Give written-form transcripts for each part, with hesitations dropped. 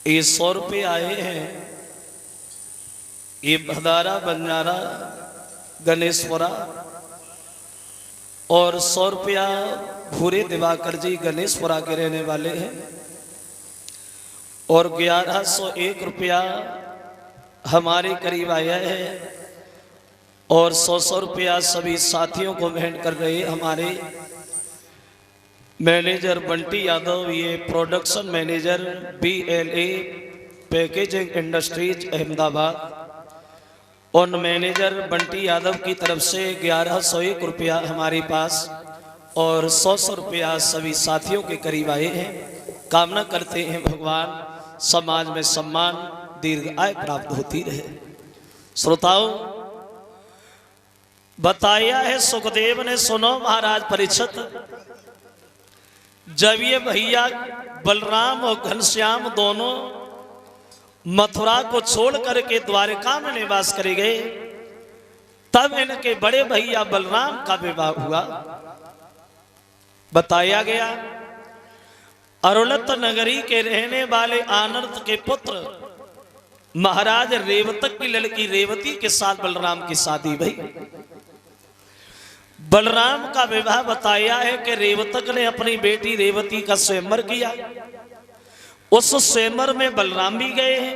ये 100 रुपये आए हैं, ये भदारा बंजारा गणेशपुरा, और 100 रुपया भूरे दिवाकर जी गणेशपुरा के रहने वाले हैं, और 1101 रुपया हमारे करीब आया है, और 100 रुपया सभी साथियों को भेंट कर रहे हमारे मैनेजर बंटी यादव, ये production manager BLA packaging industries Ahmedabad, और मैनेजर बंटी यादव की तरफ से 1101 रुपया हमारे पास और 100 रुपया सभी साथियों के करीब आए हैं। कामना करते हैं भगवान समाज में सम्मान दीर्घ आय प्राप्त होती रहे। श्रोताओं, बताया है सुखदेव ने, सुनो महाराज परीक्षित, जब ये भैया बलराम और घनश्याम दोनों मथुरा को छोड़ करके द्वारका में निवास करे गए, तब इनके बड़े भैया बलराम का विवाह हुआ। बताया गया अरुलत नगरी के रहने वाले आनर्त के पुत्र महाराज रेवतक की लड़की रेवती के साथ बलराम की शादी भई। बलराम का विवाह बताया है कि रेवतक ने अपनी बेटी रेवती का स्वयंवर किया, उस स्वयंवर में बलराम भी गए हैं,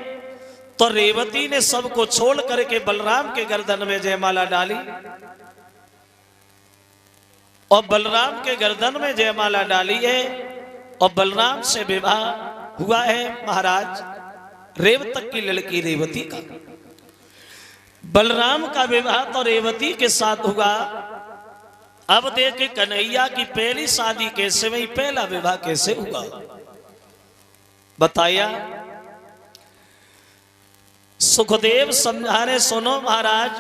तो रेवती ने सबको छोड़ करके बलराम के गर्दन में जयमाला डाली, और बलराम के गर्दन में जयमाला डाली है, और बलराम से विवाह हुआ है महाराज रेवतक की लड़की रेवती का। बलराम का विवाह तो रेवती के साथ हुआ। अब देखे कन्हैया की पहली शादी कैसे हुई, पहला विवाह कैसे हुआ। बताया सुखदेव समझाने, सुनो महाराज,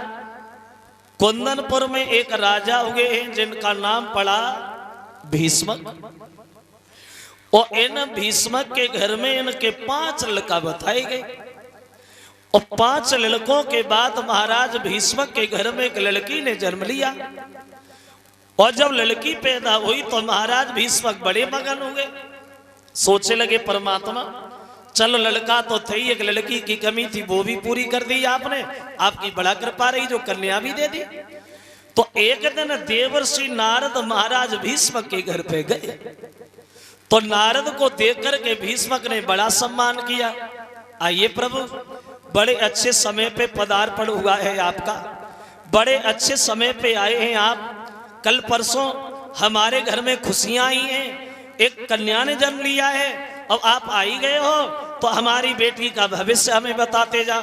कुंदनपुर में एक राजा हुए हैं जिनका नाम पड़ा भीष्मक, और इन भीष्मक के घर में इनके 5 लड़का बताए गए, और 5 लड़कों के बाद महाराज भीष्मक के घर में एक लड़की ने जन्म लिया, और जब लड़की पैदा हुई तो महाराज भीष्मक बड़े मगन हो गए। सोचे लगे परमात्मा, चलो लड़का तो थे, एक लड़की की कमी थी वो भी पूरी कर दी आपने, आपकी बड़ा कृपा रही जो कन्या भी दे दी। तो एक दिन देवर्षि नारद महाराज भीष्मक के घर पे गए, तो नारद को देख करके भीष्मक ने बड़ा सम्मान किया। आइए प्रभु, बड़े अच्छे समय पे पदार्पण हुआ है आपका, बड़े अच्छे समय पे आए हैं आप। कल परसों हमारे घर में खुशियां आई हैं, एक कन्या ने जन्म लिया है, अब आप आई गए हो, तो हमारी बेटी का भविष्य हमें बताते जा।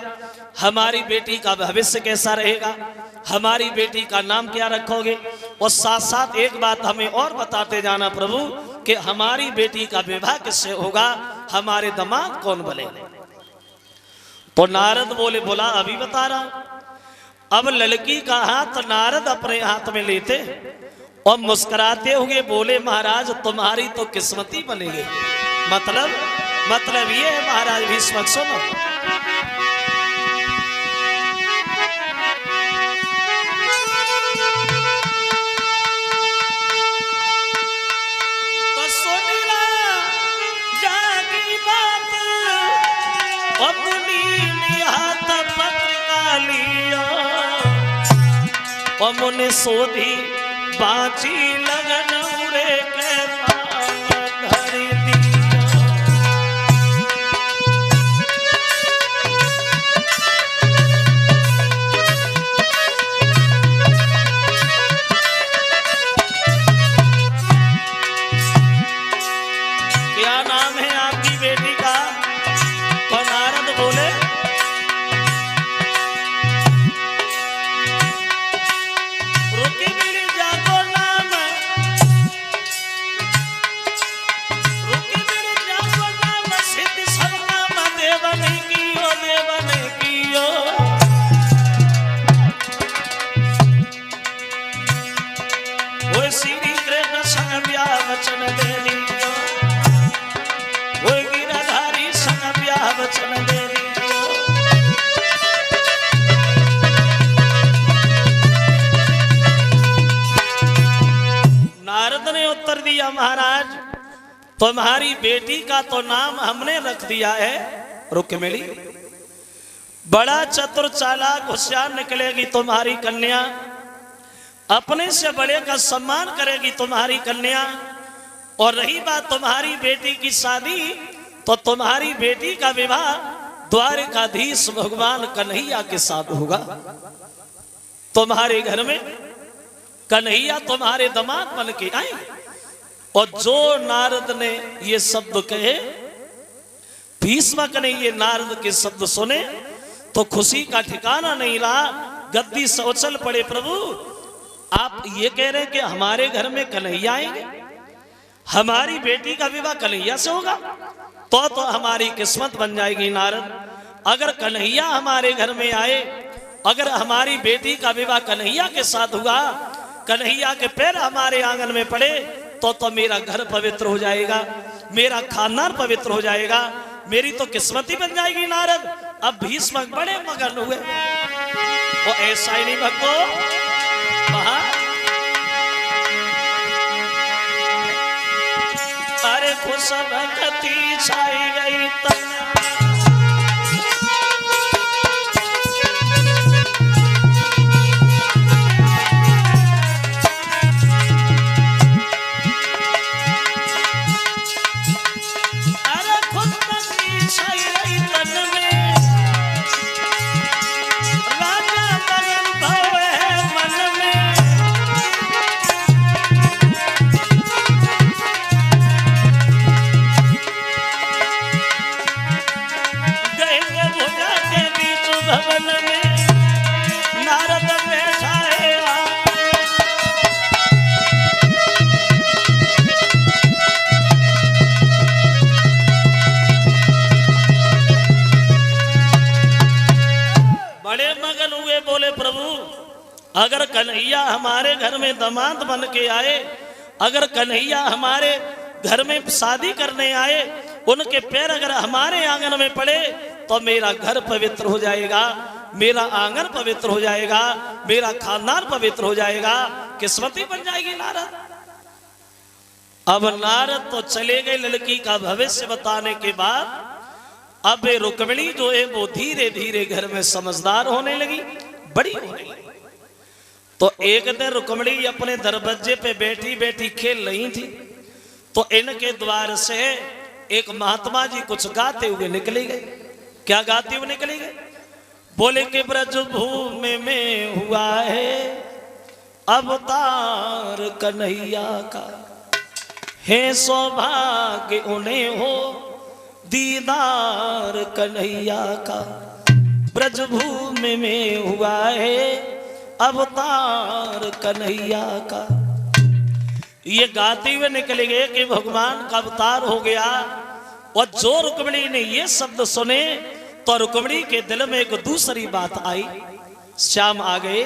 हमारी बेटी का भविष्य कैसा रहेगा, हमारी बेटी का नाम क्या रखोगे, और साथ साथ एक बात हमें और बताते जाना प्रभु कि हमारी बेटी का विवाह किससे होगा, हमारे दामाद कौन बने। तो नारद बोले, बोला अभी बता रहा। अब लड़की का हाथ नारद अपने हाथ में लेते और मुस्कुराते हुए बोले, महाराज तुम्हारी तो किस्मती बनेगी। मतलब ये है महाराज भीष्मक, सुनो, तो सुनिला जागी बात, अपनी हाथ पत्रिका लिया, और मुने सोधी बाची लगन उरे के धरी दिया। क्या नाम है आपकी बेटी का? तो नारद बोले, श्री कृष्ण संग ब्याह वचन दे दियो, वो गिरधारी संग ब्याह वचन दे दियो। नारद ने उत्तर दिया, महाराज तुम्हारी बेटी का तो नाम हमने रख दिया है रुक्मिणी बड़ा चतुर चालाक होशियार निकलेगी तुम्हारी कन्या, अपने से बड़े का सम्मान करेगी तुम्हारी कन्या। और रही बात तुम्हारी बेटी की शादी, तो तुम्हारी बेटी का विवाह द्वारकाधीश भगवान कन्हैया के साथ होगा। तुम्हारे घर में कन्हैया तुम्हारे दामाद बन के आए। और जो नारद ने ये शब्द कहे, भीष्मक ने ये नारद के शब्द सुने, तो खुशी का ठिकाना नहीं रहा। गद्दी से उछल पड़े, प्रभु आप ये कह रहे हैं कि हमारे घर में कन्हैया आएंगे, हमारी बेटी का विवाह कन्हैया से होगा, तो हमारी किस्मत बन जाएगी नारद। अगर कन्हैया हमारे घर में आए, अगर हमारी बेटी का विवाह कन्हैया के साथ हुआ, कन्हैया के पैर हमारे आंगन में पड़े, तो मेरा घर पवित्र हो जाएगा, मेरा खानदान पवित्र हो जाएगा, मेरी तो किस्मत ही बन जाएगी नारद। अब भीष्म बड़े मगन हुए। वो ऐसा ही नहीं भक्तो, अरे खुश भक्ति छाई गई तन, अगर कन्हैया हमारे घर में दामाद बन के आए, अगर कन्हैया हमारे घर में शादी करने आए, उनके पैर अगर हमारे आंगन में पड़े, तो मेरा घर पवित्र हो जाएगा, मेरा आंगन पवित्र हो जाएगा, मेरा खानदान पवित्र हो जाएगा, किस्मत ही बन जाएगी नारद। अब नारद तो चले गए लड़की का भविष्य बताने के बाद। अब रुक्मिणी जो है वो धीरे धीरे घर में समझदार होने लगी, बड़ी होने लगी। तो एक दिन रुक्मिणी अपने दरवाजे पे बैठी बैठी खेल रही थी, तो इनके द्वार से एक महात्मा जी कुछ गाते हुए निकले गए। क्या गाते हुए निकले गए? बोले कि ब्रज भूमि में हुआ है अवतार कन्हैया का, है सौभाग्य उन्हें हो दीदार कन्हैया का। ब्रज भूमि में हुआ है अवतार कन्हैया का। ये गाते हुए निकले गए कि भगवान का अवतार हो गया। और जो रुक्मिणी ने ये शब्द सुने, तो रुक्मिणी के दिल में एक दूसरी बात आई। श्याम आ गए,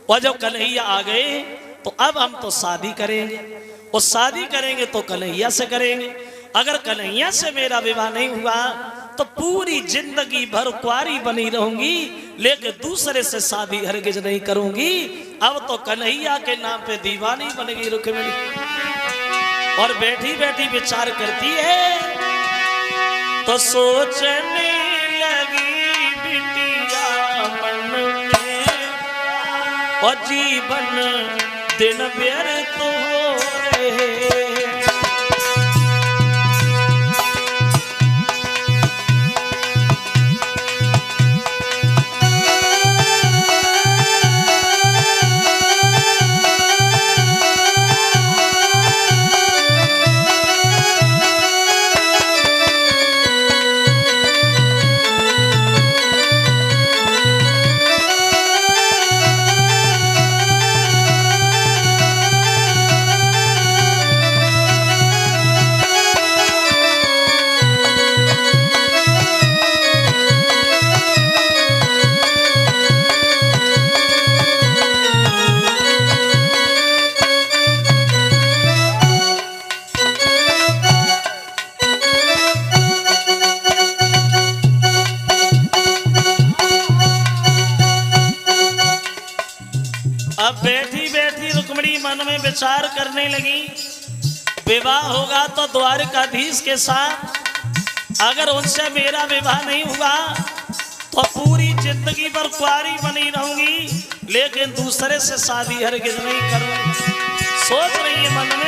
और जब कन्हैया आ गए, तो अब हम तो शादी करेंगे, और शादी करेंगे तो कन्हैया से करेंगे। अगर कन्हैया से मेरा विवाह नहीं हुआ, तो पूरी जिंदगी भर कुंवारी बनी रहूंगी, लेकिन दूसरे से शादी हरगिज नहीं करूंगी। अब तो कन्हैया के नाम पे दीवानी बन गई रुक्मिणी। और बैठी बैठी विचार करती है, तो सोचने लगी बिटिया मन में, और जीवन दिन व्यर्थ हो रहे। विचार करने लगी, विवाह होगा तो द्वारकाधीश के साथ, अगर उनसे मेरा विवाह नहीं हुआ तो पूरी जिंदगी भर कुंवारी बनी रहूंगी, लेकिन दूसरे से शादी हरगिज नहीं करूंगी। सोच रही है मन में।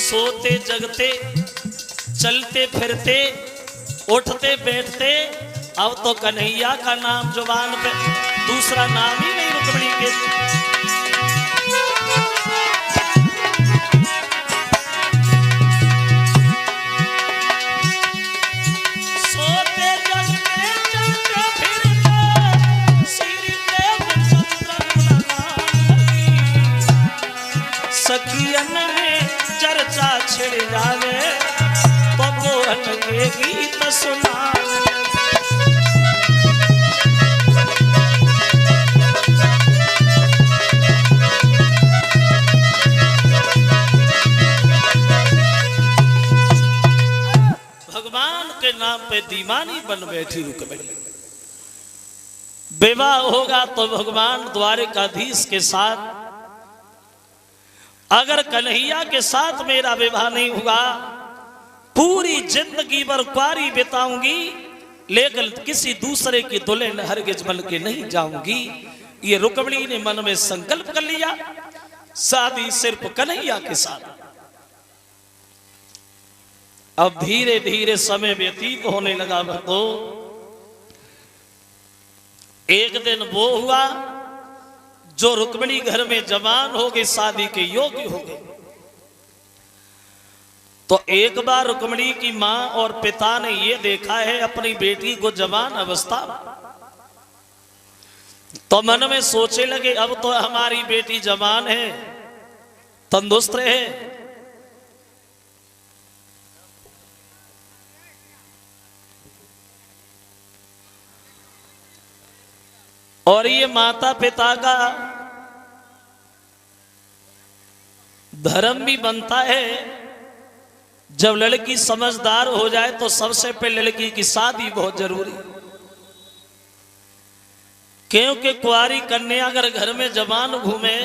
सोते जगते चलते फिरते उठते बैठते अब तो कन्हैया का नाम जुबान पे, दूसरा नाम ही नहीं रुक्मिणी के। सोते जगते चलते फिरते श्री देव चंद्र सखियन में चर्चा छिड़ जावे तो मोहन के गीत सुना। भगवान के नाम पे दीवानी बन बैठी रुक्मिणी। विवाह होगा तो भगवान द्वारिकाधीश के साथ, अगर कन्हैया के साथ मेरा विवाह नहीं हुआ पूरी जिंदगी भर कुंवारी बिताऊंगी, लेकिन किसी दूसरे की दुल्हन हरगिज बन के नहीं जाऊंगी। ये रुक्मिणी ने मन में संकल्प कर लिया, शादी सिर्फ कन्हैया के साथ। अब धीरे धीरे समय व्यतीत होने लगा। भक्तों, एक दिन वो हुआ जो रुक्मिणी घर में जवान हो गई, शादी के योग्य हो गई। तो एक बार रुक्मिणी की मां और पिता ने यह देखा है अपनी बेटी को जवान अवस्था, तो मन में सोचे लगे अब तो हमारी बेटी जवान है, तंदुरुस्त है, और ये माता पिता का धर्म भी बनता है। जब लड़की समझदार हो जाए तो सबसे पहले लड़की की शादी बहुत जरूरी, क्योंकि कुंवारी कन्या अगर घर में जवान घूमे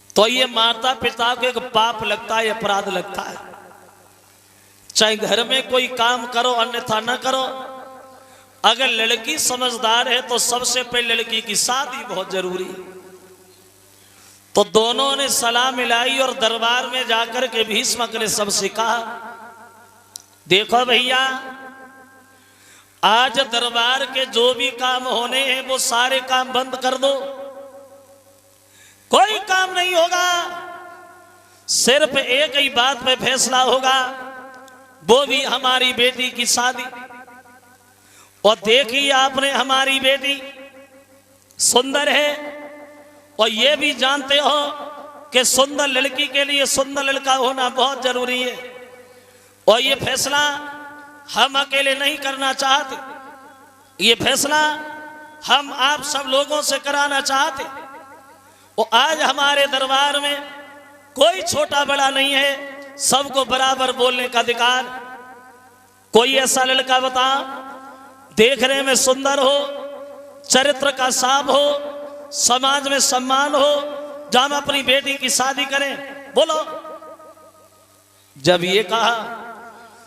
तो ये माता पिता को एक पाप लगता है, अपराध लगता है। चाहे घर में कोई काम करो अन्यथा न करो, अगर लड़की समझदार है तो सबसे पहले लड़की की शादी बहुत जरूरी। तो दोनों ने सलाह मिलाई और दरबार में जाकर के भीष्मक ने सबसे कहा, देखो भैया, आज दरबार के जो भी काम होने हैं वो सारे काम बंद कर दो, कोई काम नहीं होगा, सिर्फ एक ही बात पे फैसला होगा, वो भी हमारी बेटी की शादी। और देखिए आपने हमारी बेटी सुंदर है, और ये भी जानते हो कि सुंदर लड़की के लिए सुंदर लड़का होना बहुत जरूरी है। और ये फैसला हम अकेले नहीं करना चाहते, ये फैसला हम आप सब लोगों से कराना चाहते। और आज हमारे दरबार में कोई छोटा बड़ा नहीं है, सबको बराबर बोलने का अधिकार। कोई ऐसा लड़का बता देखने में सुंदर हो, चरित्र का साफ हो, समाज में सम्मान हो, जहां हम अपनी बेटी की शादी करें, बोलो। जब ये कहा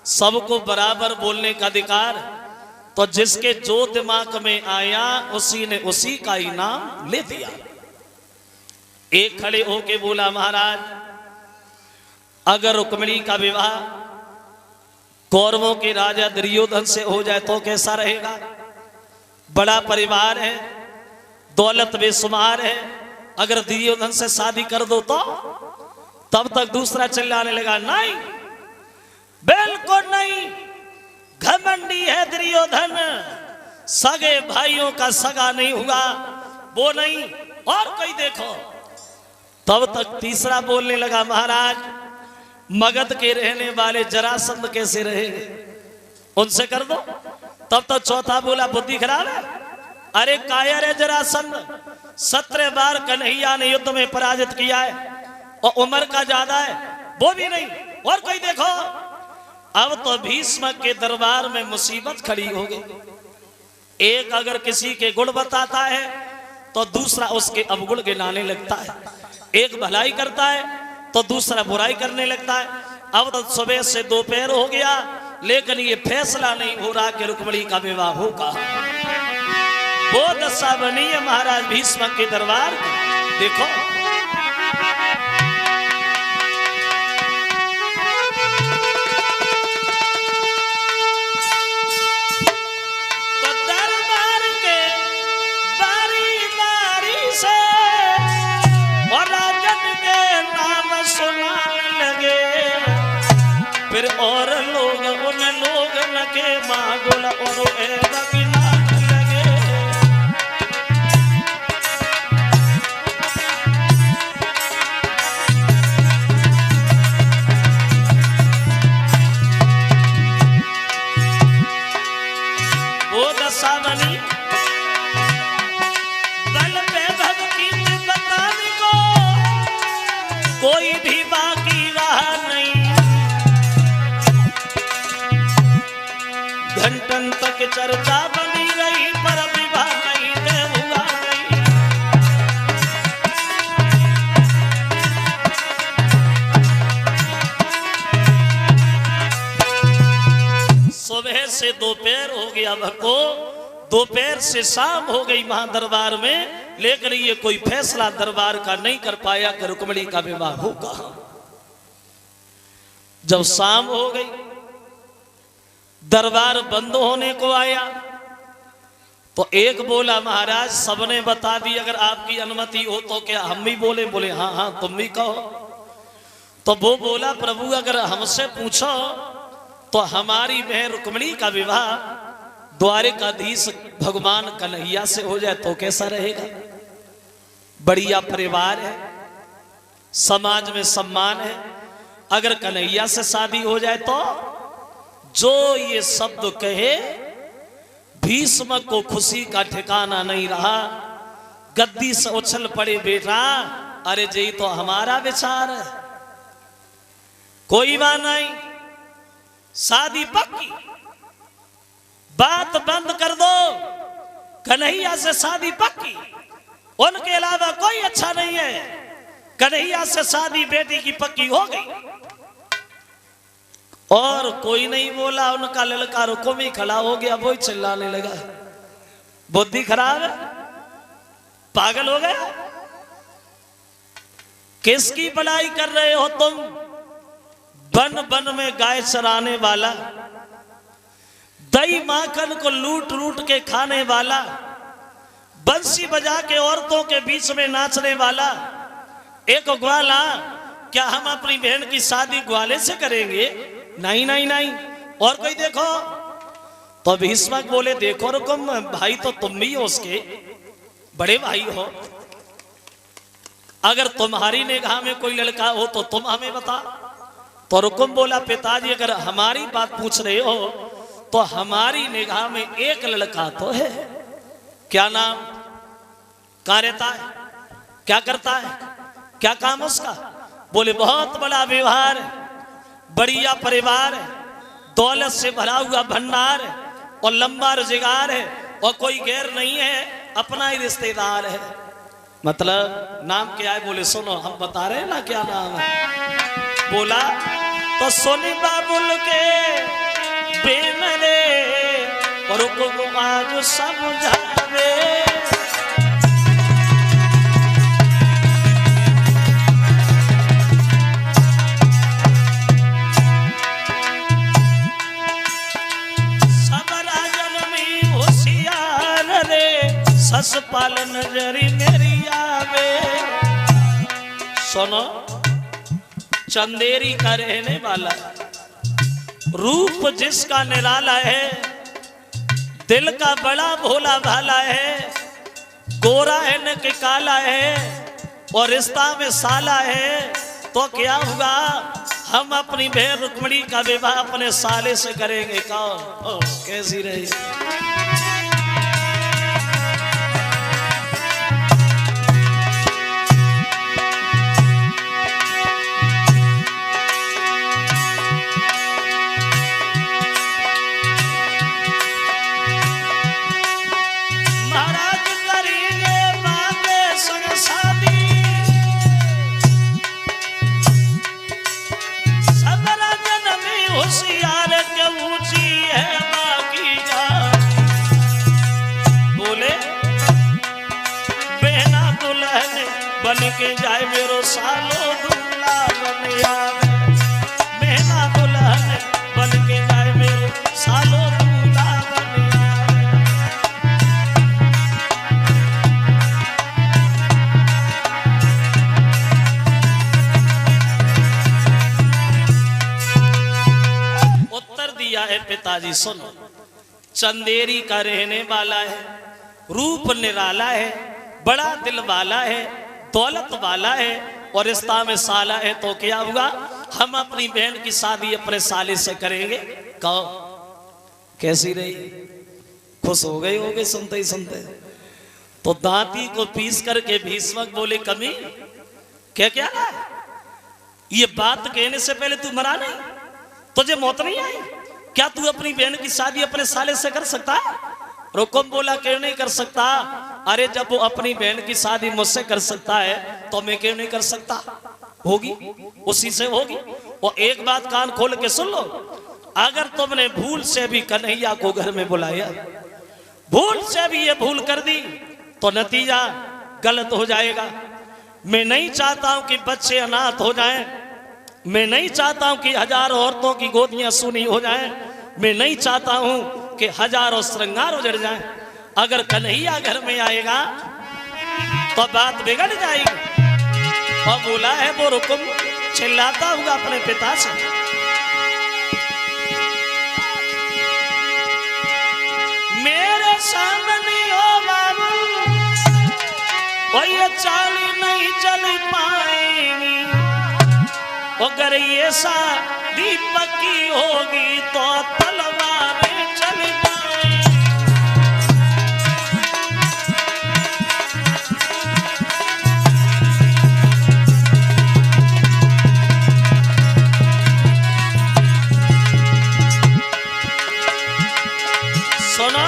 सबको बराबर बोलने का अधिकार, तो जिसके जो दिमाग में आया उसी ने उसी का ही नाम ले दिया। एक खड़े होके बोला, महाराज अगर रुक्मिणी का विवाह कौरवों के राजा दुर्योधन से हो जाए तो कैसा रहेगा? बड़ा परिवार है, दौलत बेशुमार है, अगर दुर्योधन से शादी कर दो तो? तब तक दूसरा चिल्लाने लगा, नहीं बिल्कुल नहीं, घमंडी है दुर्योधन सगे भाइयों का सगा नहीं हुआ, वो नहीं और कोई देखो। तब तक तीसरा बोलने लगा, महाराज मगध के रहने वाले जरासंध कैसे रहे, उनसे कर दो। तब तक चौथा बोला, बुद्धि खराब है, अरे कायर है जरासंध, 17 बार कन्हैया ने युद्ध में पराजित किया है और उम्र का ज्यादा है, वो भी नहीं और कोई देखो। अब तो भीष्म के दरबार में मुसीबत खड़ी हो गई। एक अगर किसी के गुण बताता है तो दूसरा उसके अवगुण गिनाने लगता है, एक भलाई करता है तो दूसरा बुराई करने लगता है। अब तो सुबह से दोपहर हो गया लेकिन ये फैसला नहीं हो रहा कि रुक्मिणी का विवाह होगा। वो दशा बनी है महाराज भीष्म के दरबार की। देखो तो दरबार के बारी बारी से और राजन के नाम सुनाने लगे। फिर और लोग उन लोग के मांगुल और गिनाने लगे। वो दशा बनी बल पे भक्ति बताने को कोई भी बाकी रहा नहीं। घंटन तक चर्चा बनी रही पर विवाह नहीं तय हुआ नहीं। सुबह से दोपहर हो गया भक्तो, दोपहर से शाम हो गई महादरबार में, लेकिन ये कोई फैसला दरबार का नहीं कर पाया कि रुक्मिणी का विवाह होगा। जब शाम हो गई दरबार बंद होने को आया तो एक बोला, महाराज सबने बता दी, अगर आपकी अनुमति हो तो क्या हम भी बोले? बोले हाँ हाँ तुम भी कहो। तो वो बोला, प्रभु अगर हमसे पूछो तो हमारी बहन रुक्मिणी का विवाह द्वारिकाधीश भगवान कन्हैया से हो जाए तो कैसा रहेगा? बढ़िया परिवार है, समाज में सम्मान है, अगर कन्हैया से शादी हो जाए तो। जो ये शब्द कहे भीष्म को खुशी का ठिकाना नहीं रहा, गद्दी से उछल पड़े बेटा, अरे जी तो हमारा विचार है, कोई बात नहीं, शादी पक्की, बात बंद कर दो, कन्हैया से शादी पक्की, उनके अलावा कोई अच्छा नहीं है। कन्हैया से शादी बेटी की पक्की हो गई और कोई नहीं बोला। उनका लड़का रुको में खड़ा हो गया, वो चिल्लाने लगा, बुद्धि खराब है, पागल हो गया, किसकी बड़ाई कर रहे हो तुम? बन बन में गाय चराने वाला, दही माखन को लूट लूट के खाने वाला, बंसी बजा के औरतों के बीच में नाचने वाला एक ग्वाला, क्या हम अपनी बहन की शादी ग्वाले से करेंगे? नहीं नहीं नहीं। और कोई देखो तो भीष्मक बोले, देखो रुकुम भाई तो तुम भी हो, उसके बड़े भाई हो, अगर तुम्हारी निगाह में कोई लड़का हो तो तुम हमें बता। तो रुकुम बोला, पिताजी अगर हमारी बात पूछ रहे हो तो हमारी निगाह में एक लड़का तो है। क्या नाम, कहाँ रहता है, क्या करता है, क्या काम उसका? बोले बहुत बड़ा व्यवहार है, बढ़िया परिवार है, दौलत से भरा हुआ भंडार है और लंबा रोजगार है और कोई गैर नहीं है, अपना ही रिश्तेदार है। मतलब नाम क्या है? बोले सुनो हम बता रहे हैं ना क्या नाम है। बोला तो सोनी बाबुल के बेन रे और को आज समझावे। सब राजन में होशियार रे, सस पालन जरी मेरी आवे। सुनो, चंदेरी का रहने वाला, रूप जिसका निराला है, दिल का बड़ा भोला भाला है, गोरा है न कि काला है, और रिश्ता में साला है, तो क्या हुआ हम अपनी बहन रुक्मणी का विवाह अपने साले से करेंगे। कौन कैसी रही बन के जाए मेरो सालो दूल्हा बन आवे, मेरा दुल्हन बन के जाए मेरो सालो दूल्हा बन आवे। उत्तर दिया है पिताजी सुनो, चंदेरी का रहने वाला है, रूप निराला है, बड़ा दिल वाला है, दौलत वाला है, और रिश्ता में साला है, तो क्या हुआ हम अपनी बहन की शादी अपने साले से करेंगे। कहो कैसी रही, खुश हो गए होगे सुनते ही सुनते। तो दांती को पीस करके भीष्मक बोले कमी क्या क्या ये बात कहने से पहले तू मरा नहीं, तुझे मौत नहीं आई क्या? तू अपनी बहन की शादी अपने साले से कर सकता है? रुकुम बोला क्यों नहीं कर सकता? अरे जब वो अपनी बहन की शादी मुझसे कर सकता है तो मैं क्यों नहीं कर सकता? होगी उसी से होगी। और एक बात कान खोल के सुन लो, अगर तुमने भूल से भी कन्हैया को घर में बुलाया, भूल से भी ये भूल कर दी, तो नतीजा गलत हो जाएगा। मैं नहीं चाहता हूं कि बच्चे अनाथ हो जाएं, मैं नहीं चाहता हूं कि हजारों औरतों की गोदियां सूनी हो जाएं, मैं नहीं चाहता हूं कि हजारों श्रृंगार उजड़ जाएं। अगर कन्हैया घर में आएगा तो बात बिगड़ जाएगी। और बोला है वो रुकुम चिल्लाता हुआ अपने पिता से, मेरे सामने ओ बाबू वो ये चाली नहीं चल पाएंगी, अगर ये शादी पक्की होगी तो तलवारें चल जाएंगी। सुनो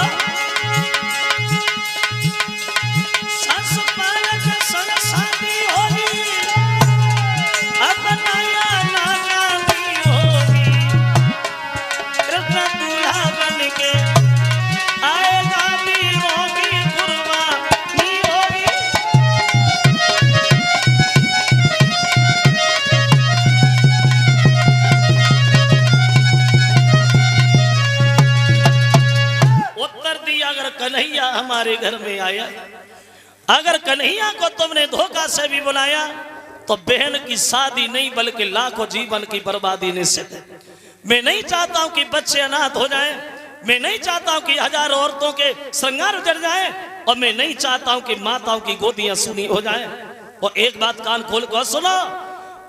सस पालक सन शादी होगी, अब नया नाना भी होगी, कृष्ण दूल्हा बन के आएगा वीरों की कुर्बानी होगी। उत्तर दिया, अगर कन्हैया हमारे घर में आया, अगर कन्हैया को तुमने धोखा से भी बुलाया तो बहन की शादी नहीं बल्कि लाखों जीवन की बर्बादी निश्चित है। मैं नहीं चाहता हूं कि बच्चे अनाथ हो जाएं, मैं नहीं चाहता हूं कि हजारों औरतों के श्रृंगार उजड़ जाएं, और मैं नहीं चाहता हूं कि माताओं की गोदियां सूनी हो जाएं। और एक बात कान खोल कर सुनो,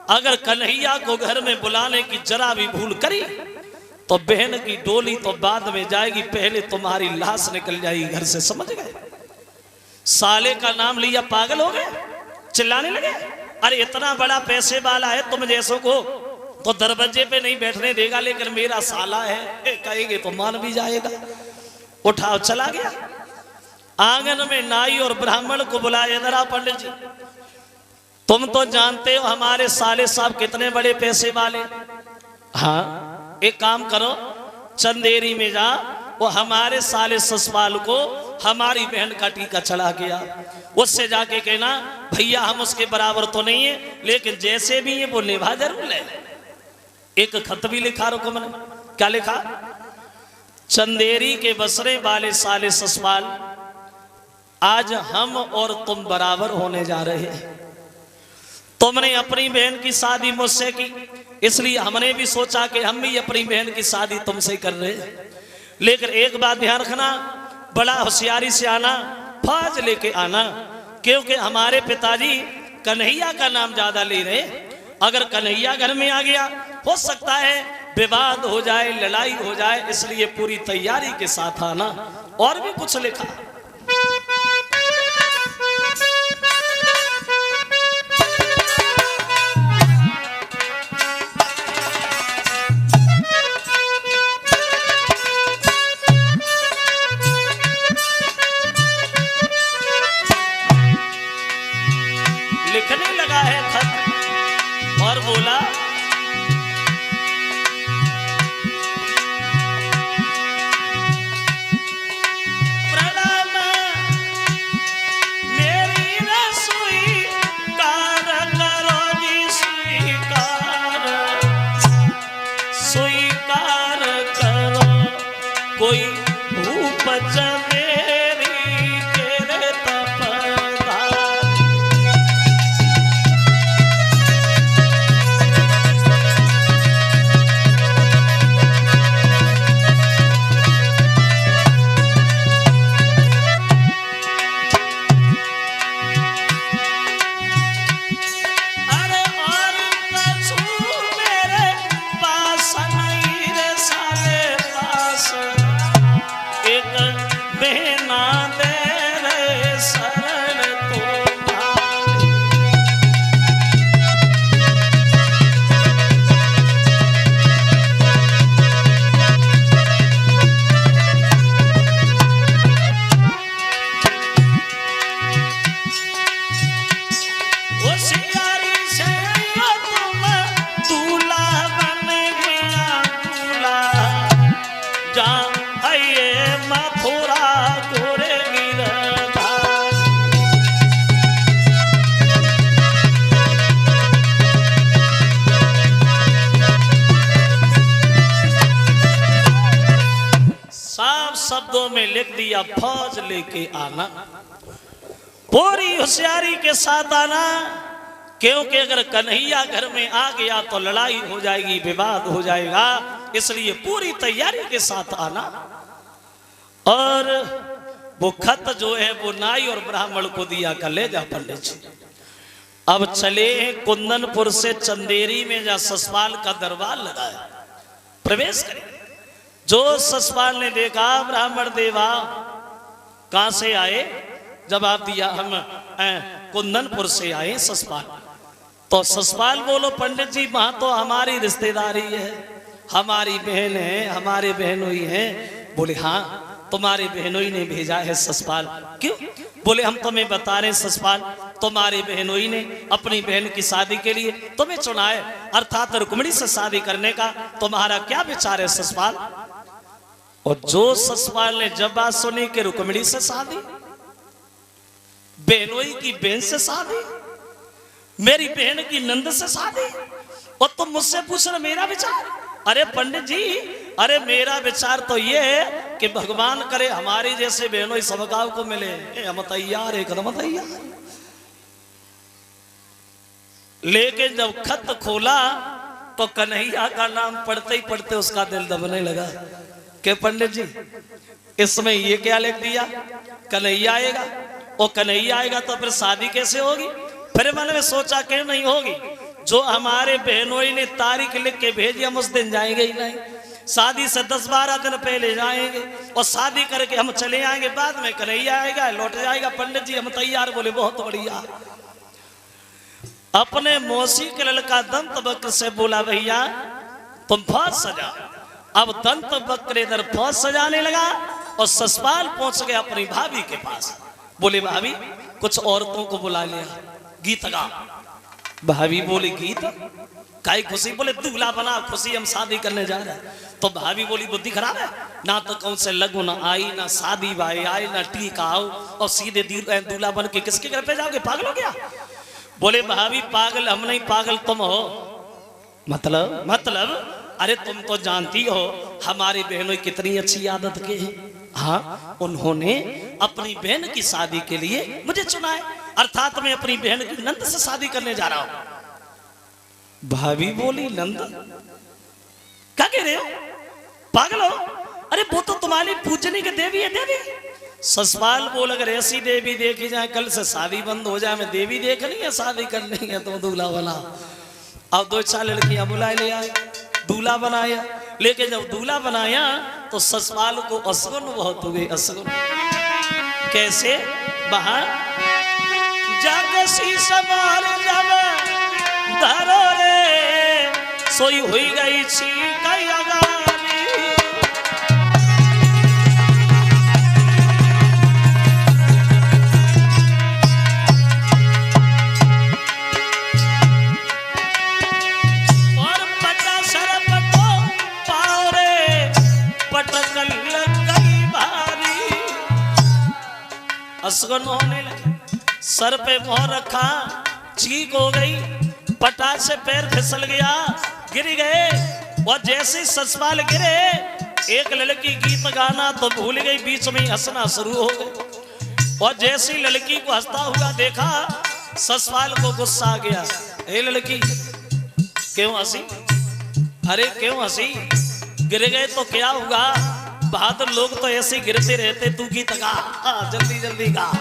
अगर कन्हैया को घर में बुलाने की जरा भी भूल करी तो बहन की डोली तो बाद में जाएगी, पहले तुम्हारी लाश निकल जाएगी घर से, समझ गए? साले का नाम लिया पागल हो गए, चिल्लाने लगे। अरे इतना बड़ा पैसे वाला है, तुम जैसों को तो दरवाजे पे नहीं बैठने देगा, लेकिन मेरा साला है कहेंगे तो मान भी जाएगा। उठाओ चला गया। आंगन में नाई और ब्राह्मण को बुलाया, जरा पंडित जी तुम तो जानते हो हमारे साले साहब कितने बड़े पैसे वाले। हाँ एक काम करो, चंदेरी में जा, वो हमारे साले ससुराल को हमारी बहन का टीका चढ़ा गया, उससे जाके कहना भैया हम उसके बराबर तो नहीं है, लेकिन जैसे भी है वो निभा जरूर ले। एक खत भी लिखा रुको मैंने, क्या लिखा? चंदेरी के बसरे वाले साले ससुराल, आज हम और तुम बराबर होने जा रहे हैं। तुमने अपनी बहन की शादी मुझसे की, इसलिए हमने भी सोचा कि हम भी अपनी बहन की शादी तुमसे कर रहे हैं। लेकिन एक बात ध्यान रखना, बड़ा होशियारी से आना, फौज लेके आना, क्योंकि हमारे पिताजी कन्हैया का नाम ज्यादा ले रहे। अगर कन्हैया घर में आ गया हो सकता है विवाद हो जाए, लड़ाई हो जाए, इसलिए पूरी तैयारी के साथ आना। और भी कुछ लिखा, लिखने लगा है खत और बोला, प्रणाम मेरी रसोई कार करो जी, स्वीकार स्वीकार करो, कोई भूप मेरी के तपदार। शब्दों में लिख दिया, फौज लेके आना, पूरी होशियारी के साथ आना, क्योंकि अगर कन्हैया घर में आ गया तो लड़ाई हो जाएगी, विवाद हो जाएगा, इसलिए पूरी तैयारी के साथ आना। और वो खत जो है वो नाई और ब्राह्मण को दिया, कर ले जा पंडित जी। अब चले कुंदनपुर से चंदेरी में, जा ससपाल का दरबार लगा है, प्रवेश करें। जो ससपाल ने देखा, ब्राह्मण देवा कहां से आए? जवाब दिया, हम कुंदनपुर से आए ससपाल। तो ससपाल बोलो, पंडित जी वहां तो हमारी रिश्तेदारी है, हमारी बहन है, हमारे बहनोई है। बोले हाँ, तुम्हारे बहनोई ने भेजा है ससपाल। क्यों? बोले हम तुम्हें बता रहे ससपाल, तुम्हारे बहनोई ने अपनी बहन की शादी के लिए तुम्हें चुना है, अर्थात रुक्मिणी से शादी करने का तुम्हारा क्या विचार है ससपाल? और जो ससपाल ने जब बात सुनी कि रुक्मिणी से शादी, बहनोई की बहन से शादी, मेरी बहन की नंद से शादी, और तुम मुझसे पूछ रहे मेरा विचार? अरे पंडित जी, अरे मेरा विचार तो ये है कि भगवान करे हमारी जैसे बहनोई सबकाव को मिले। हम तैयार, एकदम तैयार। लेकिन जब खत खोला तो कन्हैया का नाम पढ़ते ही पढ़ते उसका दिल दबने लगा कि पंडित जी इसमें ये क्या लिख दिया, कन्हैया आएगा, और कन्हैया आएगा तो फिर शादी कैसे होगी? फिर मन में सोचा कि नहीं होगी, जो हमारे बहनोई ने तारीख लिख के भेजी हम उस दिन जाएंगे ही नहीं, शादी से 10-12 दिन पहले जाएंगे और शादी करके हम चले आएंगे, बाद में कन्हैया आएगा लौट जाएगा। पंडित जी हम तैयार। बोले बहुत बढ़िया। अपने मौसी के लड़का दंत वक्र से बोला, भैया तुम फौज सजा। अब दंत वक्र इधर फौज सजाने लगा और ससपाल पहुंच गया अपनी भाभी के पास। बोले भाभी कुछ औरतों को बुला लिया, गीत गा। भाभी बोली गीत काई खुशी? बोले दूल्हा बना खुशी, हम शादी करने जा रहे हैं। तो भाभी बोली बुद्धि खराब है, ना तो कौन से लगन आई, ना शादी भाई आई, ना टीका आओ, और सीधे दूल्हा बन के किसके घर पे जाओगे? पागल हो गया? बोले भाभी पागल हम नहीं, पागल तुम हो। मतलब अरे तुम तो जानती हो हमारी बहनों कितनी अच्छी आदत के हैं। हाँ, उन्होंने अपनी बहन की शादी के लिए मुझे चुना है, अर्थात मैं अपनी बहन की नंद से शादी करने जा रहा हूं। भाभी बोली नंद क्या कह रहे हो? पागल हो? अरे अरे वो तो तुम्हारी पूजनी की देवी है देवी। ससपाल बोल अगर ऐसी देवी देखी जाए कल से शादी बंद हो जाए, मैं देवी देखनी है शादी करनी है तो दूल्हा बना। अब 2-4 लड़कियां बुलाए ले आए, दूल्हा बनाया। लेकिन जब दूल्हा बनाया तो ससपाल को असगुन बहुत हुए। असगुन कैसे? बाहर जाके शीशा मार जब धरो रे सोई हुई गई छी कई अगारी। और पटा सर पटो पाओ रे पटकल लग गई भारी। असगुन होने लगे, सर पे मोहर रखा, चीख हो गई, पटाख से पैर फिसल गया, गिर गए। और जैसे ससपाल गिरे एक लड़की गीत गाना तो भूल गई, बीच में हंसना शुरू हो गई। और जैसी लड़की को हंसता हुआ देखा ससपाल को गुस्सा आ गया। ए लड़की क्यों हंसी? अरे क्यों हंसी? गिर गए तो क्या हुआ? बहादुर लोग तो ऐसे गिरते रहते, तू गीत गा, जल्दी जल्दी गा।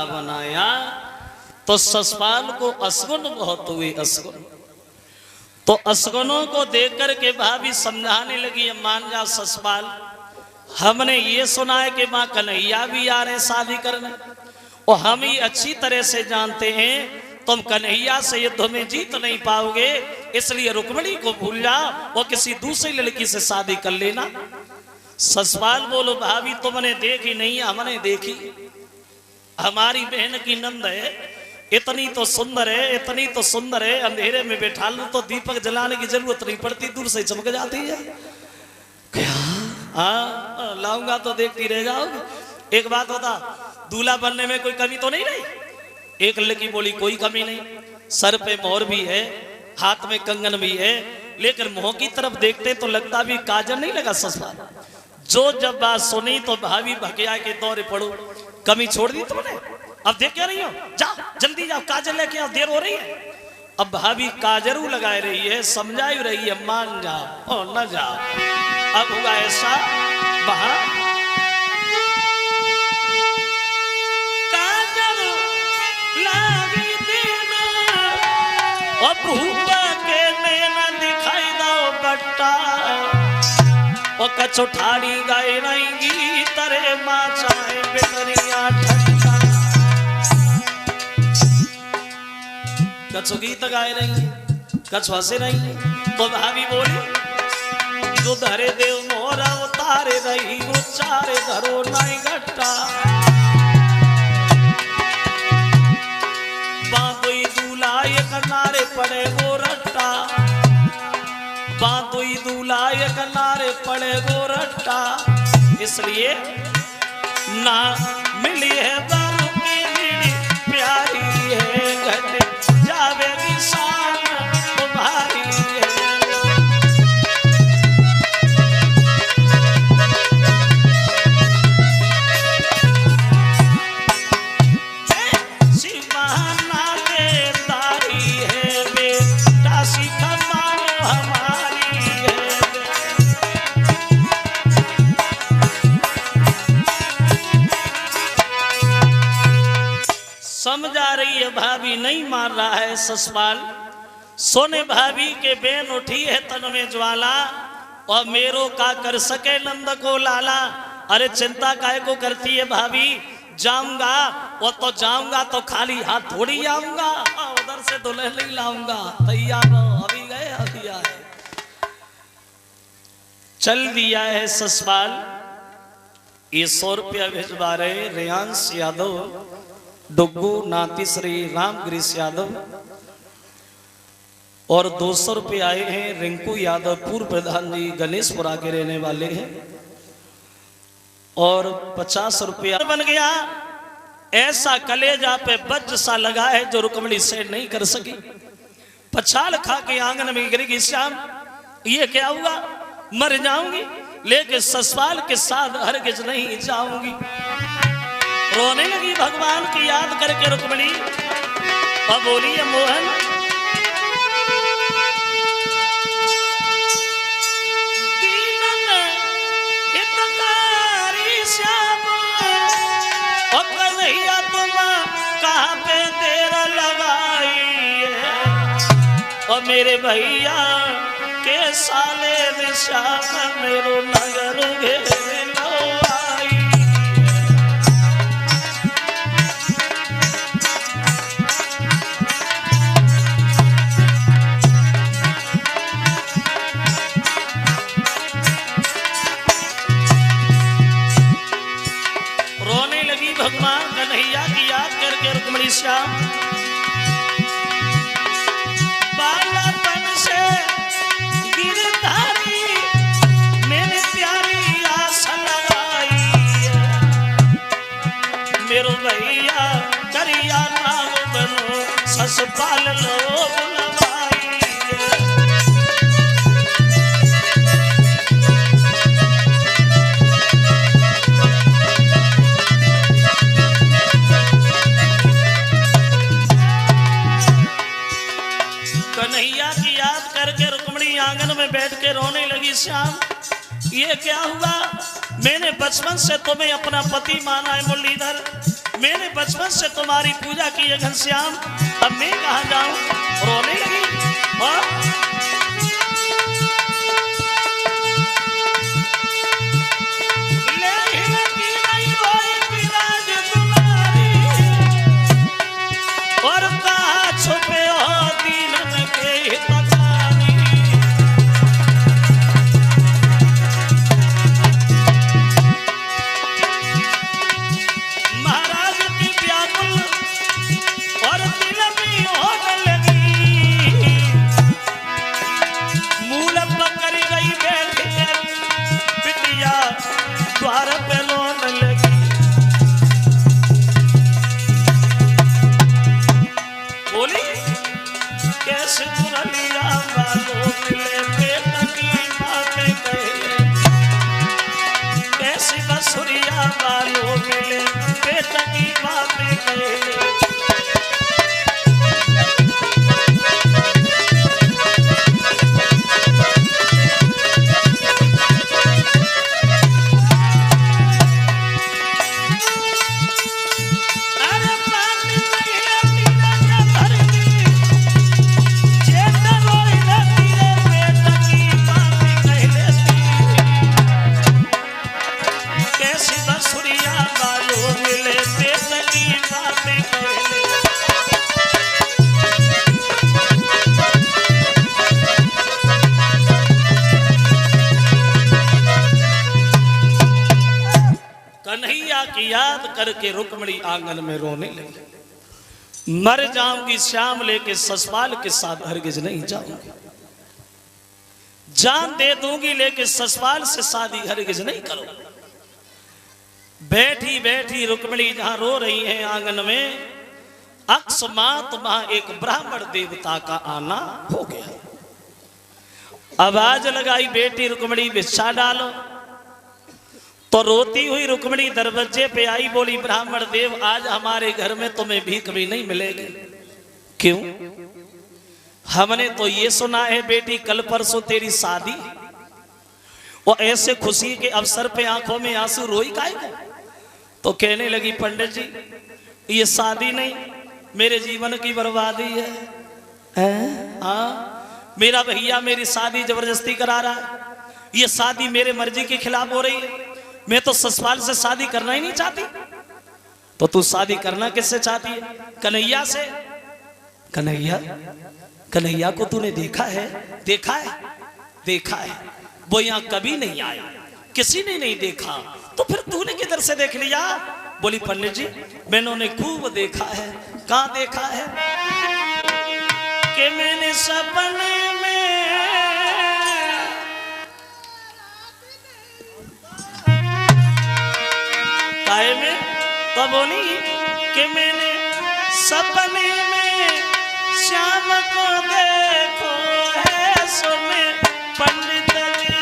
बनाया तो ससपाल को असगुन बहुत हुए। असगुन तो असगुनों को देख कर के भाभी समझाने लगी, मान जा ससपाल, हमने ये सुना है कि माँ कन्हैया भी आ रहे शादी करने, और हम ही अच्छी तरह से जानते हैं तुम कन्हैया से युद्ध में जीत नहीं पाओगे, इसलिए रुक्मिणी को भूल जा और किसी दूसरी लड़की से शादी कर लेना। ससपाल बोलो भाभी तुमने देखी नहीं, हमने देखी, हमारी बहन की नंद है, इतनी तो सुंदर है, इतनी तो सुंदर है, अंधेरे में बैठा लो तो दीपक जलाने की जरूरत नहीं पड़ती, दूर से चमक जाती है। क्या? हाँ लाऊंगा तो देखती रह जाओगे। एक बात बता, दूल्हा बनने में कोई कमी तो नहीं रही? एक लड़की बोली कोई कमी नहीं, सर पे मोहर भी है, हाथ में कंगन भी है, लेकिन मुंह की तरफ देखते तो लगता भी काजल नहीं लगा। ससुराल जो जब बात सुनी तो भाभी भकिया के दौरे पड़ो, कमी छोड़ दी तुमने, अब देख क्या रही हो, जाओ जल्दी जाओ काजल लेके आओ, देर हो रही है। अब भाभी काजरू लगाए रही है, समझाई रही है, मान जाओ और न जाओ। अब होगा ऐसा, वहां काजल लागी देना और भूपा के नैना दिखाई दो बट्टा, और कछु ठाड़ी गाय रहेंगी तरे माचाए बेटरिया ठट्टा। कछु गीत गाए रही, कछु हंसे रही, तो भाभी बोली जो धरे देव मोरा उतारे रही, उचारे धरो नाई घट्टा। बांधोई दूल्हा एक नारे पड़े वो रट्टा, बांधोई दूल्हा एक नारे पड़े वो रट्टा। इसलिए ना मिली है दारू की बीड़ी प्यारी है, घट जावेगी शान तुम्हारी है। शिवाना के तारी है बेटा, शिखा मानो हमारी है। समझा रही है भाभी, नहीं मार रहा है ससपाल। सोने भाभी के बेन उठी है तन में ज्वाला, और मेरो का कर सके नंद को लाला। अरे चिंता काहे को करती है भाभी, जाऊंगा वो तो जाऊंगा तो खाली हाथ थोड़ी आऊंगा, उधर से दुल्हन नहीं लाऊंगा, तैयार हो, अभी गए। चल दिया है ससुराल। ये 100 रुपया भिजवा रहे रेयांश यादव, डुग्गू नाती श्री रामगिरीश यादव। और 200 रुपये आए हैं रिंकू यादव, पूर्व प्रधान जी, गणेशपुरा के रहने वाले हैं। और 50 रुपया बन गया। ऐसा कलेजा पे वज्र सा लगा है जो रुक्मणी से नहीं कर सकी। पछाल खा के आंगन में गिरेगी श्याम, ये क्या हुआ, मर जाऊंगी, लेकिन ससुराल के साथ हरगिज नहीं जाऊंगी। रोने लगी भगवान की याद करके रुक्मणी। अब बोलिए मोहन, दीनन हितकारी श्याम, और कन्हैया तुम कहाँ पे देर लगाई है, और मेरे भैया के साले निशान मेरो नगर घेरे लो आई। रोने लगी भगवान कन्हैया की याद करके रुक्मणी श्याम। बालापन से गिरधारी मैंने प्यारी आस लगाई, मेरो भैया करिया नाम बनो ससुपाल लो बुलवाई। कन्हैया की याद करके रुक्मणी आंगन में बैठ के रोने लगी श्याम। ये क्या हुआ, मैंने बचपन से तुम्हें अपना पति माना है मुरलीधर, मैंने बचपन से तुम्हारी पूजा की है घनश्याम, अब मैं कहाँ जाऊं। रोने लगी। और कहाँ छुपे हो दीनन के हितकारी, महाराज की व्याकुल और दिल में होने लगी। मूल पकड़ गई बैठी बिटिया द्वार पे रोने लगी। बोली कैसे मुरलिया वालों मिले पेट की बातें कहे, कैसे बसुरिया वालों मिले पेट की बातें कहे। कन्हैया की याद करके रुक्मणी आंगन में रोने लगी। मर जाऊंगी श्याम, लेके ससुराल के साथ हरगिज नहीं जाऊंगी। जान दे दूंगी लेके ससुराल से शादी हरगिज नहीं करूंगी। बैठी बैठी रुक्मणी जहां रो रही है आंगन में, अकस्मात वहां एक ब्राह्मण देवता का आना हो गया। आवाज लगाई, बेटी रुक्मणी भिक्षा डालो। तो रोती हुई रुक्मणी दरवाजे पे आई, बोली ब्राह्मण देव आज हमारे घर में तुम्हें भीख भी नहीं मिलेगी। क्यों? हमने तो ये सुना है बेटी कल परसों तेरी शादी, और ऐसे खुशी के अवसर पे आंखों में आंसू रोई काहे को? तो कहने लगी पंडित जी ये शादी नहीं, मेरे जीवन की बर्बादी है। हाँ, मेरा भैया मेरी शादी जबरदस्ती करा रहा है, ये शादी मेरे मर्जी के खिलाफ हो रही है। मैं तो ससुराल से शादी करना ही नहीं चाहती। तो तू शादी करना किससे चाहती है? कन्हैया से। कन्हैया? कन्हैया को तूने देखा है? देखा है, देखा है। वो यहाँ कभी नहीं आया, किसी ने नहीं देखा, तो फिर तूने किधर से देख लिया? बोली पंडित जी मैंने खूब देखा है। कहाँ देखा है? कि मैंने सपने में काय में तो बोली कि मैंने सपने में श्याम को देखो है सुने पंडित जी।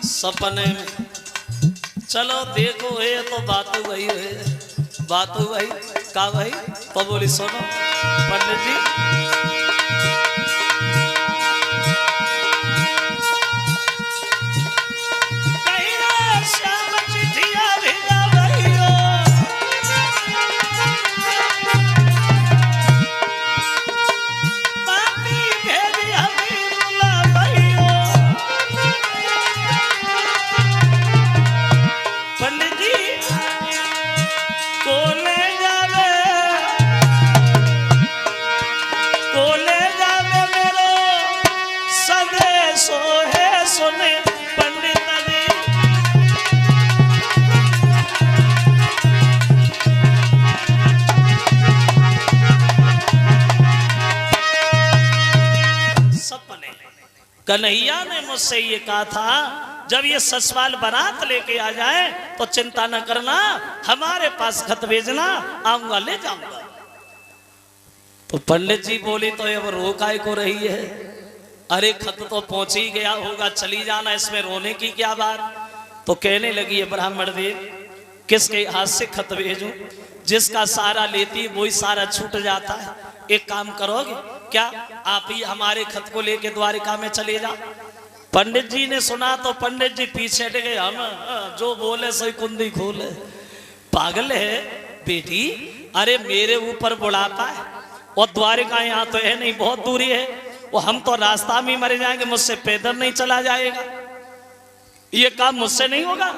सपने में चलो देखो है तो बात वही है, बात वही का भाई। तो बोली सुनो पंडित जी श्याम चिट्ठिया भेजा भैया, बाती भेजी हबीबुल्ला भैया। पंडित जी कोले जावे मेरो संदेशो है सुने पंडित जी। सपने कन्हैया ने मुझसे ये कहा था जब ये ससुराल बारात लेके आ जाए तो चिंता न करना, हमारे पास खत भेजना, आऊंगा ले जाऊंगा। तो पंडित जी बोली तो अब रो काय को रही है? अरे खत तो पहुंच ही गया होगा, चली जाना, इसमें रोने की क्या बात। तो कहने लगी है ब्राह्मण देव किसके हाथ से खत भेजूं? जिसका सारा लेती वही सारा छूट जाता है। एक काम करोगे क्या, आप ही हमारे खत को लेके द्वारिका में चले जाओ। पंडित जी ने सुना तो पंडित जी पीछे हट गए, हम जो बोले सही कुंदी खोले। पागल है बेटी, अरे मेरे ऊपर बुढ़ापा है और द्वारिका यहाँ तो है नहीं, बहुत दूरी है, वो हम तो रास्ता में मर जाएंगे, मुझसे पैदल नहीं चला जाएगा, ये काम मुझसे नहीं होगा।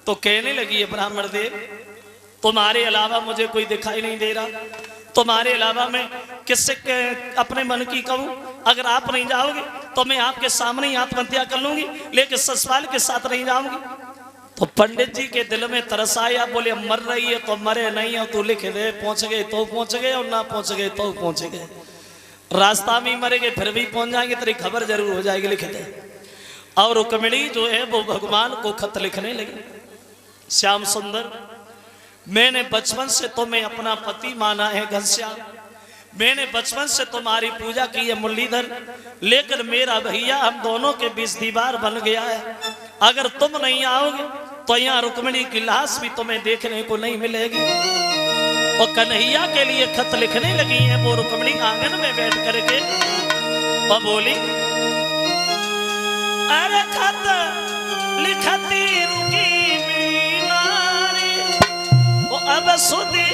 तो कहने लगी है ब्राह्मण देव तुम्हारे अलावा मुझे कोई दिखाई नहीं दे रहा, तुम्हारे अलावा मैं किससे अपने मन की कहूं? अगर आप नहीं जाओगे तो मैं आपके सामने ही आत्महत्या कर लूंगी, लेकिन ससुराल के साथ नहीं जाऊंगी। तो पंडित जी के दिल में तरस आया, बोले मर रही है तो मरे नहीं हो, तू लिख दे, पहुंच गए तो पहुंच गए और ना पहुंच गए तो पहुंच गए, रास्ता में मरेंगे फिर भी पहुंच जाएंगे, तेरी खबर जरूर हो जाएगी, लिख दे। और रुक्मिणी जो है वो भगवान को खत लिखने लगी, श्याम सुंदर मैंने बचपन से तुम्हें अपना पति माना है घनश्याम, मैंने बचपन से तुम्हारी पूजा की है मुरलीधर, लेकिन मेरा भैया हम दोनों के बीच दीवार बन गया है। अगर तुम नहीं आओगे तो यहाँ रुक्मिणी की लाश भी तुम्हें देखने को नहीं मिलेगी। और कन्हैया के लिए खत लिखने लगी है वो रुक्मिणी आंगन में बैठ करके, और बोली अरे खत लिखती रुकी अब सुधी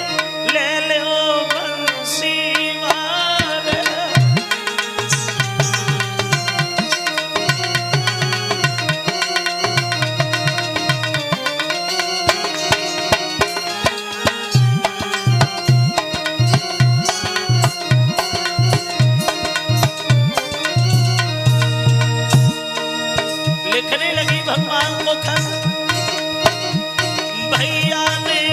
ले लो बंसी वाले। लिखने लगी भगवान को खत, भैया ने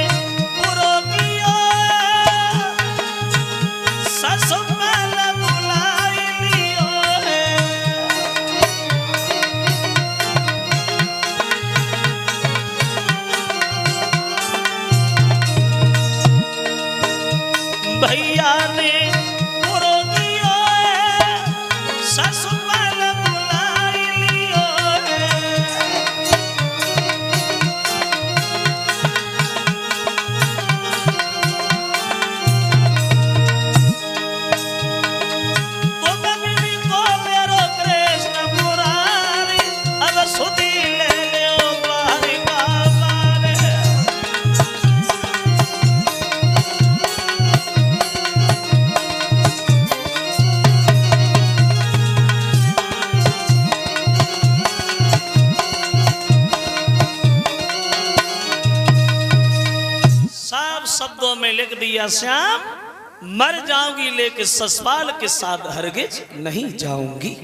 भैया ने पुरो दियो ससुराल बुलाई लियो तुम भी को मेरो कृष्ण मुरारी, अब सुधी ले लो द्वारिका वाले। मैया श्याम मर जाऊंगी लेकिन ससुराल के साथ हरगिज नहीं जाऊंगी।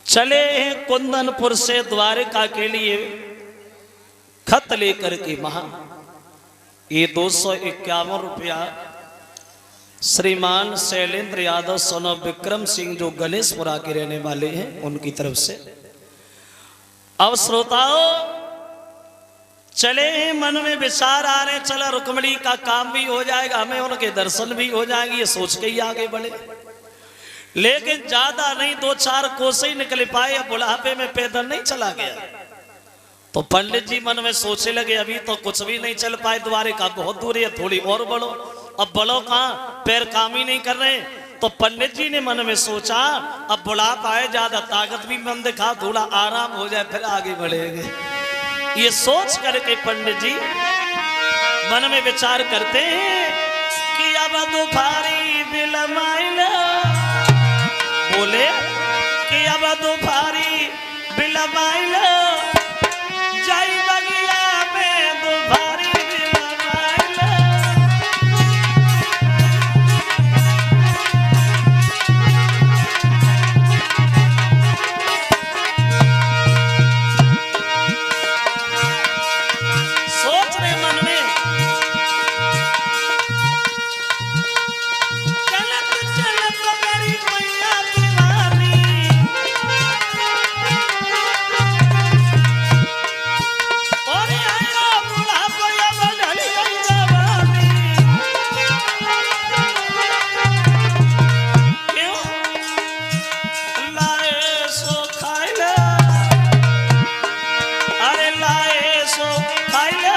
चले हैं कुंदनपुर से द्वारका के लिए खत लेकर के वहां ये 251 रुपया श्रीमान शैलेंद्र यादव सोनो विक्रम सिंह जो गणेशपुरा के रहने वाले हैं उनकी तरफ से। अब श्रोताओं चले हैं, मन में विचार आ रहे, चला रुक्मणी का काम भी हो जाएगा, हमें उनके दर्शन भी हो जाएंगे, ये सोच के ही आगे बढ़े। लेकिन ज्यादा नहीं 2-4 कोसे ही निकल पाए, बुढ़ापे में पैदल नहीं चला गया। तो पंडित जी मन में सोचे लगे अभी तो कुछ भी नहीं चल पाए, द्वारका बहुत दूर है, थोड़ी और बढ़ो। अब बढ़ो कहाँ, पैर काम ही नहीं कर रहे। तो पंडित जी ने मन में सोचा अब बुढ़ापा है, ज्यादा ताकत भी मन दिखा, थोड़ा आराम हो जाए फिर आगे बढ़ेंगे। ये सोच करके पंडित जी मन में विचार करते हैं कि अब दोपहरी बिलमाइला, बोले कि अब दोपहरी बिलमाइला जाई बगिया में दोपहरी बिलमाइला। सोच रहे मन में चलत चलत मेरी मैया दीवानी, और आया बुढ़ापा बदल गई जवानी। क्यों लाए सो खाइला, अरे लाए सो खाइला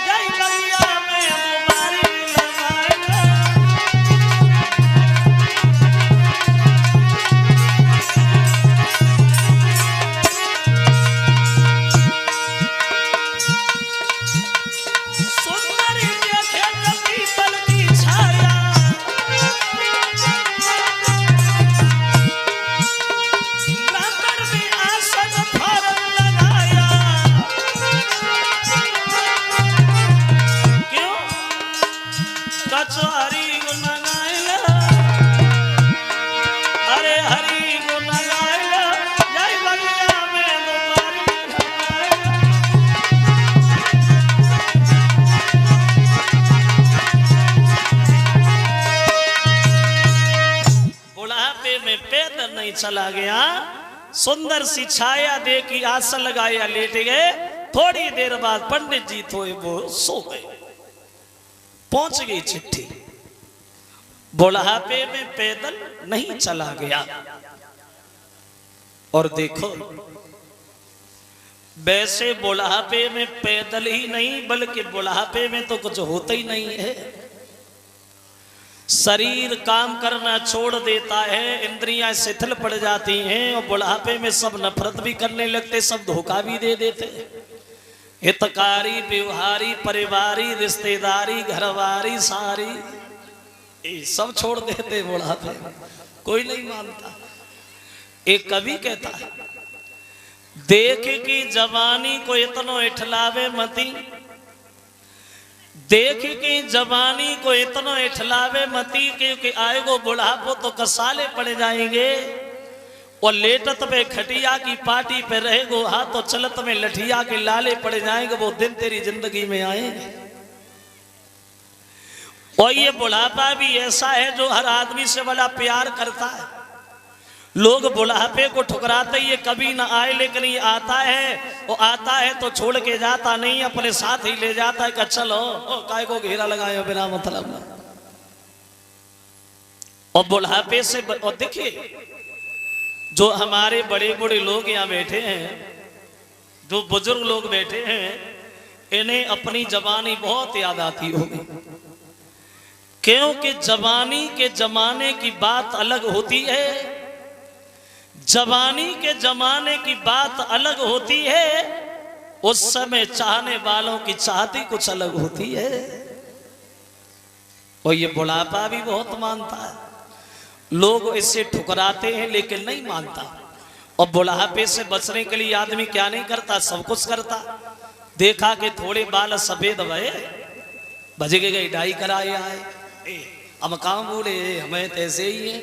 गई बगिया में दोपहरी बिलमाइला। सुंदरी देखे जब पीपल की छाया, ब्राह्मण भी आसन फरन लगाया। क्यों कचहरी गुण गाइला, अरे हरि गुण गाइला जय बगिया में दोपहरी बिलमाइला। बुढ़ापे में पैदल नहीं चला गया, सुंदर सी छाया देखी, आसन लगाया, लेट गए। थोड़ी देर बाद पंडित जी थोड़े वो सो गए। पहुंच गई चिट्ठी, बुढ़ापे में पैदल नहीं चला गया। और देखो वैसे बुढ़ापे में पैदल ही नहीं बल्कि बुढ़ापे में तो कुछ होता ही नहीं है। शरीर काम करना छोड़ देता है, इंद्रियां शिथिल पड़ जाती हैं, और बुढ़ापे में सब नफरत भी करने लगते, सब धोखा भी दे देते। हितकारी व्यवहारी परिवारी रिश्तेदारी घरवारी सारी ये सब छोड़ देते बुढ़ापे में, कोई नहीं मानता। एक कवि कहता है देख की जवानी को इतनो इठलावे मती, देख की जवानी को इतना इठलावे मती, क्योंकि आएगो बुढ़ापो तो कसाले पड़ जाएंगे। और लेटत पे खटिया की पार्टी पे रहेगो, हाथ तो चलत में लठिया के लाले पड़ जाएंगे, वो दिन तेरी जिंदगी में आएंगे। और ये बुढ़ापा भी ऐसा है जो हर आदमी से बड़ा प्यार करता है। लोग बुढ़ापे को ठुकराते ये कभी ना आए, लेकिन ये आता है, वो आता है तो छोड़ के जाता नहीं, अपने साथ ही ले जाता है कि चलो काय को घेरा लगाए बिना मतलब। और बुढ़ापे से और देखिए जो हमारे बड़े बड़े लोग यहाँ बैठे हैं, जो बुजुर्ग लोग बैठे हैं, इन्हें अपनी जवानी बहुत याद आती होगी, क्योंकि जवानी के जमाने की बात अलग होती है। जवानी के जमाने की बात अलग होती है, उस समय चाहने वालों की चाहती कुछ अलग होती है। और ये बुढ़ापा भी बहुत मानता है, लोग इससे ठुकराते हैं लेकिन नहीं मानता। और बुढ़ापे से बचने के लिए आदमी क्या नहीं करता, सब कुछ करता। देखा कि थोड़े बाल सफेद भये बजे के गई डाई कराए आए। अब काम बूढ़े हमें तैसे ही है,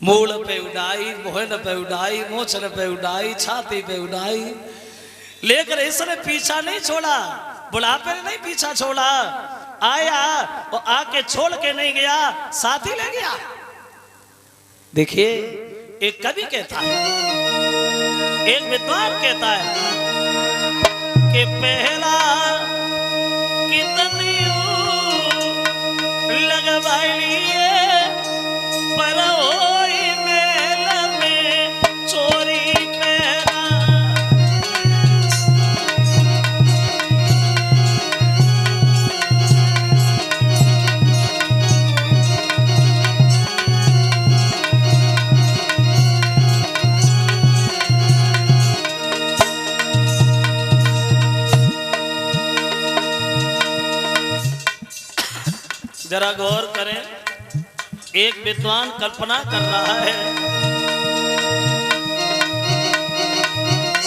मूल पे उड़ाई, मोहन पे उड़ाई, मोचन पे उड़ाई, छाती पे उड़ाई, लेकर इसने पीछा नहीं छोड़ा, बुढ़ापे ने नहीं पीछा छोड़ा, आया और आके छोड़ के नहीं गया, साथ ही ले गया। देखिए एक कवि कहता है, एक विद्वान कहता है कि पहला कितनी लगवाई पर ओई मेल में चोरी पहरा। जरा गौर करें, एक विद्वान कल्पना कर रहा है,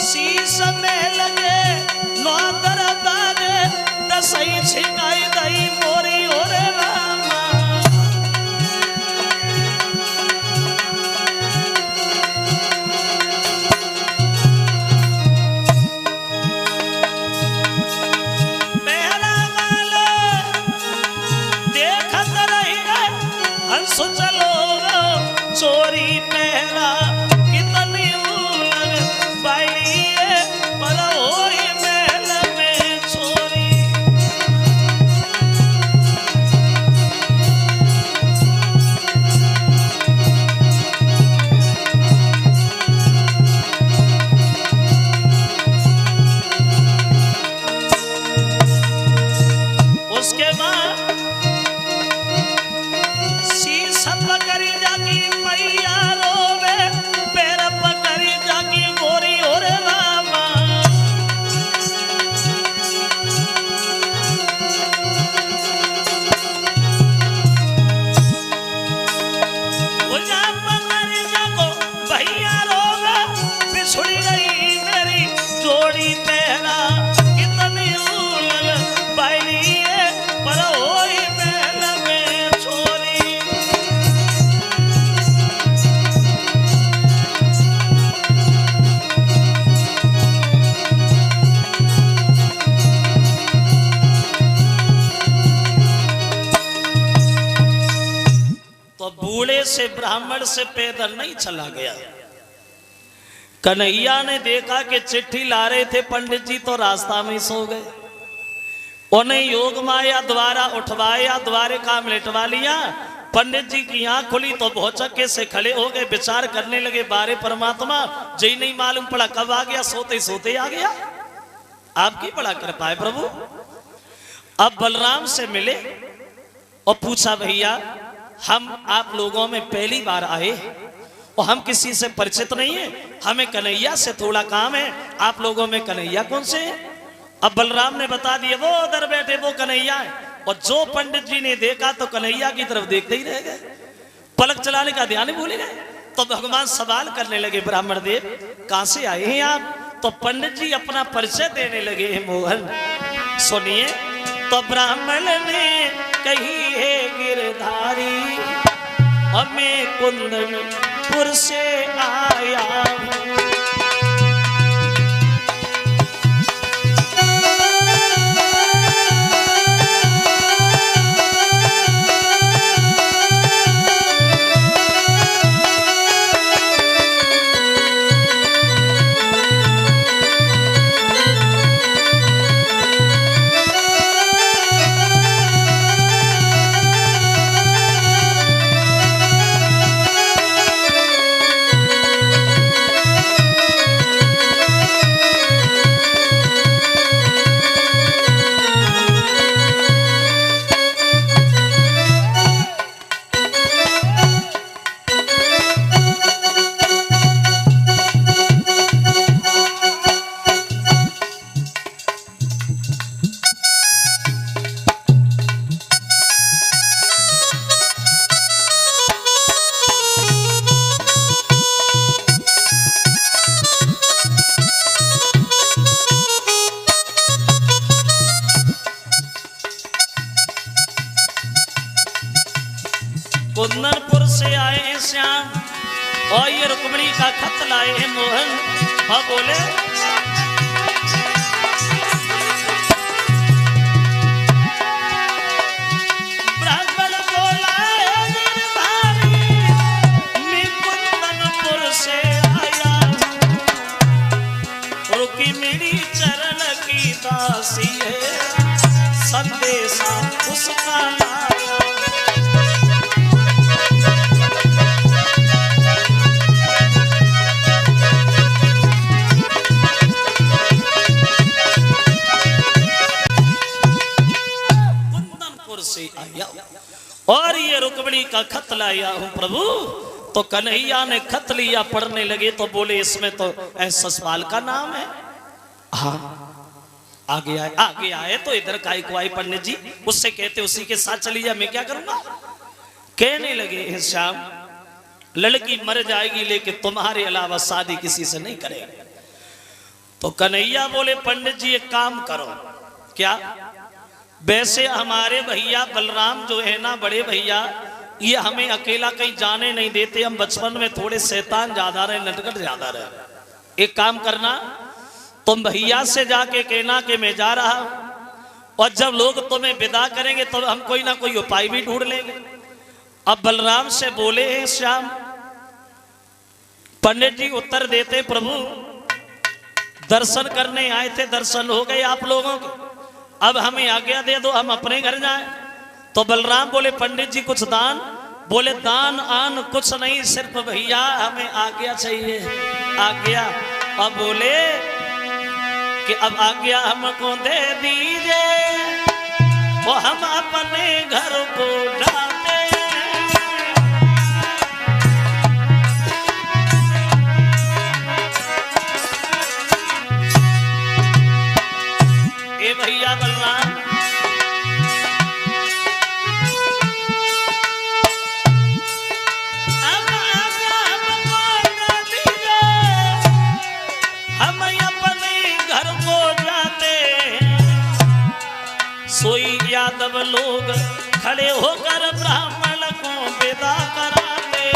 शीश में लगे नौकर बागे, दसई छिकाई दई मोरी ओरे रामा। चलो चोरी पहरा कितनी बाई पर ओई महल में चोरी। उसके बाद पकड़ी जागी मैया रोवे, पैर पकड़ी जागी गोरी और रामा। पकड़ी जागो भैया रोवे, बिछुड़ी गई मेरी जोड़ी पहरा कितनी बाई पर ओई महल में चोरी। बूढ़े से ब्राह्मण से पैदल नहीं चला गया। कन्हैया ने देखा कि चिट्ठी ला रहे थे पंडित जी तो रास्ता में सो गए। उन्हें योग माया द्वारा उठवाया, द्वारे काम लिटवा लिया। पंडित जी की आंख खुली तो भौचक्के से खड़े हो गए, विचार करने लगे बारे परमात्मा, जी नहीं मालूम पड़ा कब आ गया, सोते सोते आ गया। आपकी बड़ा कृपा है प्रभु। अब बलराम से मिले और पूछा भैया हम आप लोगों में पहली बार आए और हम किसी से परिचित नहीं है, हमें कन्हैया से थोड़ा काम है, आप लोगों में कन्हैया कौन से है? अब बलराम ने बता दिया वो उधर बैठे वो कन्हैया है। और जो पंडित जी ने देखा तो कन्हैया की तरफ देखते ही रह गए, पलक चलाने का ध्यान ही भूल गए। तो भगवान सवाल करने लगे ब्राह्मण देव कहां से आए हैं आप? तो पंडित जी अपना परिचय देने लगे हैं। मोहन सुनिए, तो ब्राह्मण ने कही है गिरधारी, हमें कुंदनपुर से आया हूं। कुंदनपुर से आए हैं श्याम और ये रुक्मिणी का खत लाए हैं मोहन। हाँ बोले ब्राह्मण बोला है गिरधारी मैं कुंदनपुर से आया रुक्मिणी चरण की दासी है संदेशा उसका लाया। से आया और ये रुक्मिणी का खत लाया हूं प्रभु। तो कन्हैया ने खत लिया, पढ़ने लगे तो बोले इसमें तो ससपाल का नाम है। हाँ आगे आए तो इधर काय को आई पंडित जी, उससे कहते उसी के साथ चली जा, मैं क्या करूंगा। कहने लगे श्याम लड़की मर जाएगी लेकिन तुम्हारे अलावा शादी किसी से नहीं करेगी। तो कन्हैया बोले पंडित जी एक काम करो। क्या? वैसे हमारे भैया बलराम जो है ना बड़े भैया, ये हमें अकेला कहीं जाने नहीं देते। हम बचपन में थोड़े शैतान ज्यादा रहे, नटखट ज्यादा रहे। एक काम करना, तुम भैया से जाके कहना कि मैं जा रहा हूं, और जब लोग तुम्हें विदा करेंगे तो हम कोई ना कोई उपाय भी ढूंढ लेंगे। अब बलराम से बोले हैं श्याम। पंडित जी उत्तर देते प्रभु दर्शन करने आए थे, दर्शन हो गए आप लोगों के, अब हमें आज्ञा दे दो हम अपने घर जाएं। तो बलराम बोले पंडित जी कुछ दान। बोले दान आन कुछ नहीं, सिर्फ भैया हमें आज्ञा चाहिए, आज्ञा। अब बोले कि अब आज्ञा हमको दे दीजिए वो हम अपने घर को जाते। ए भैया बलराम सोई यादव लोग खड़े होकर ब्राह्मण को विदा कराते।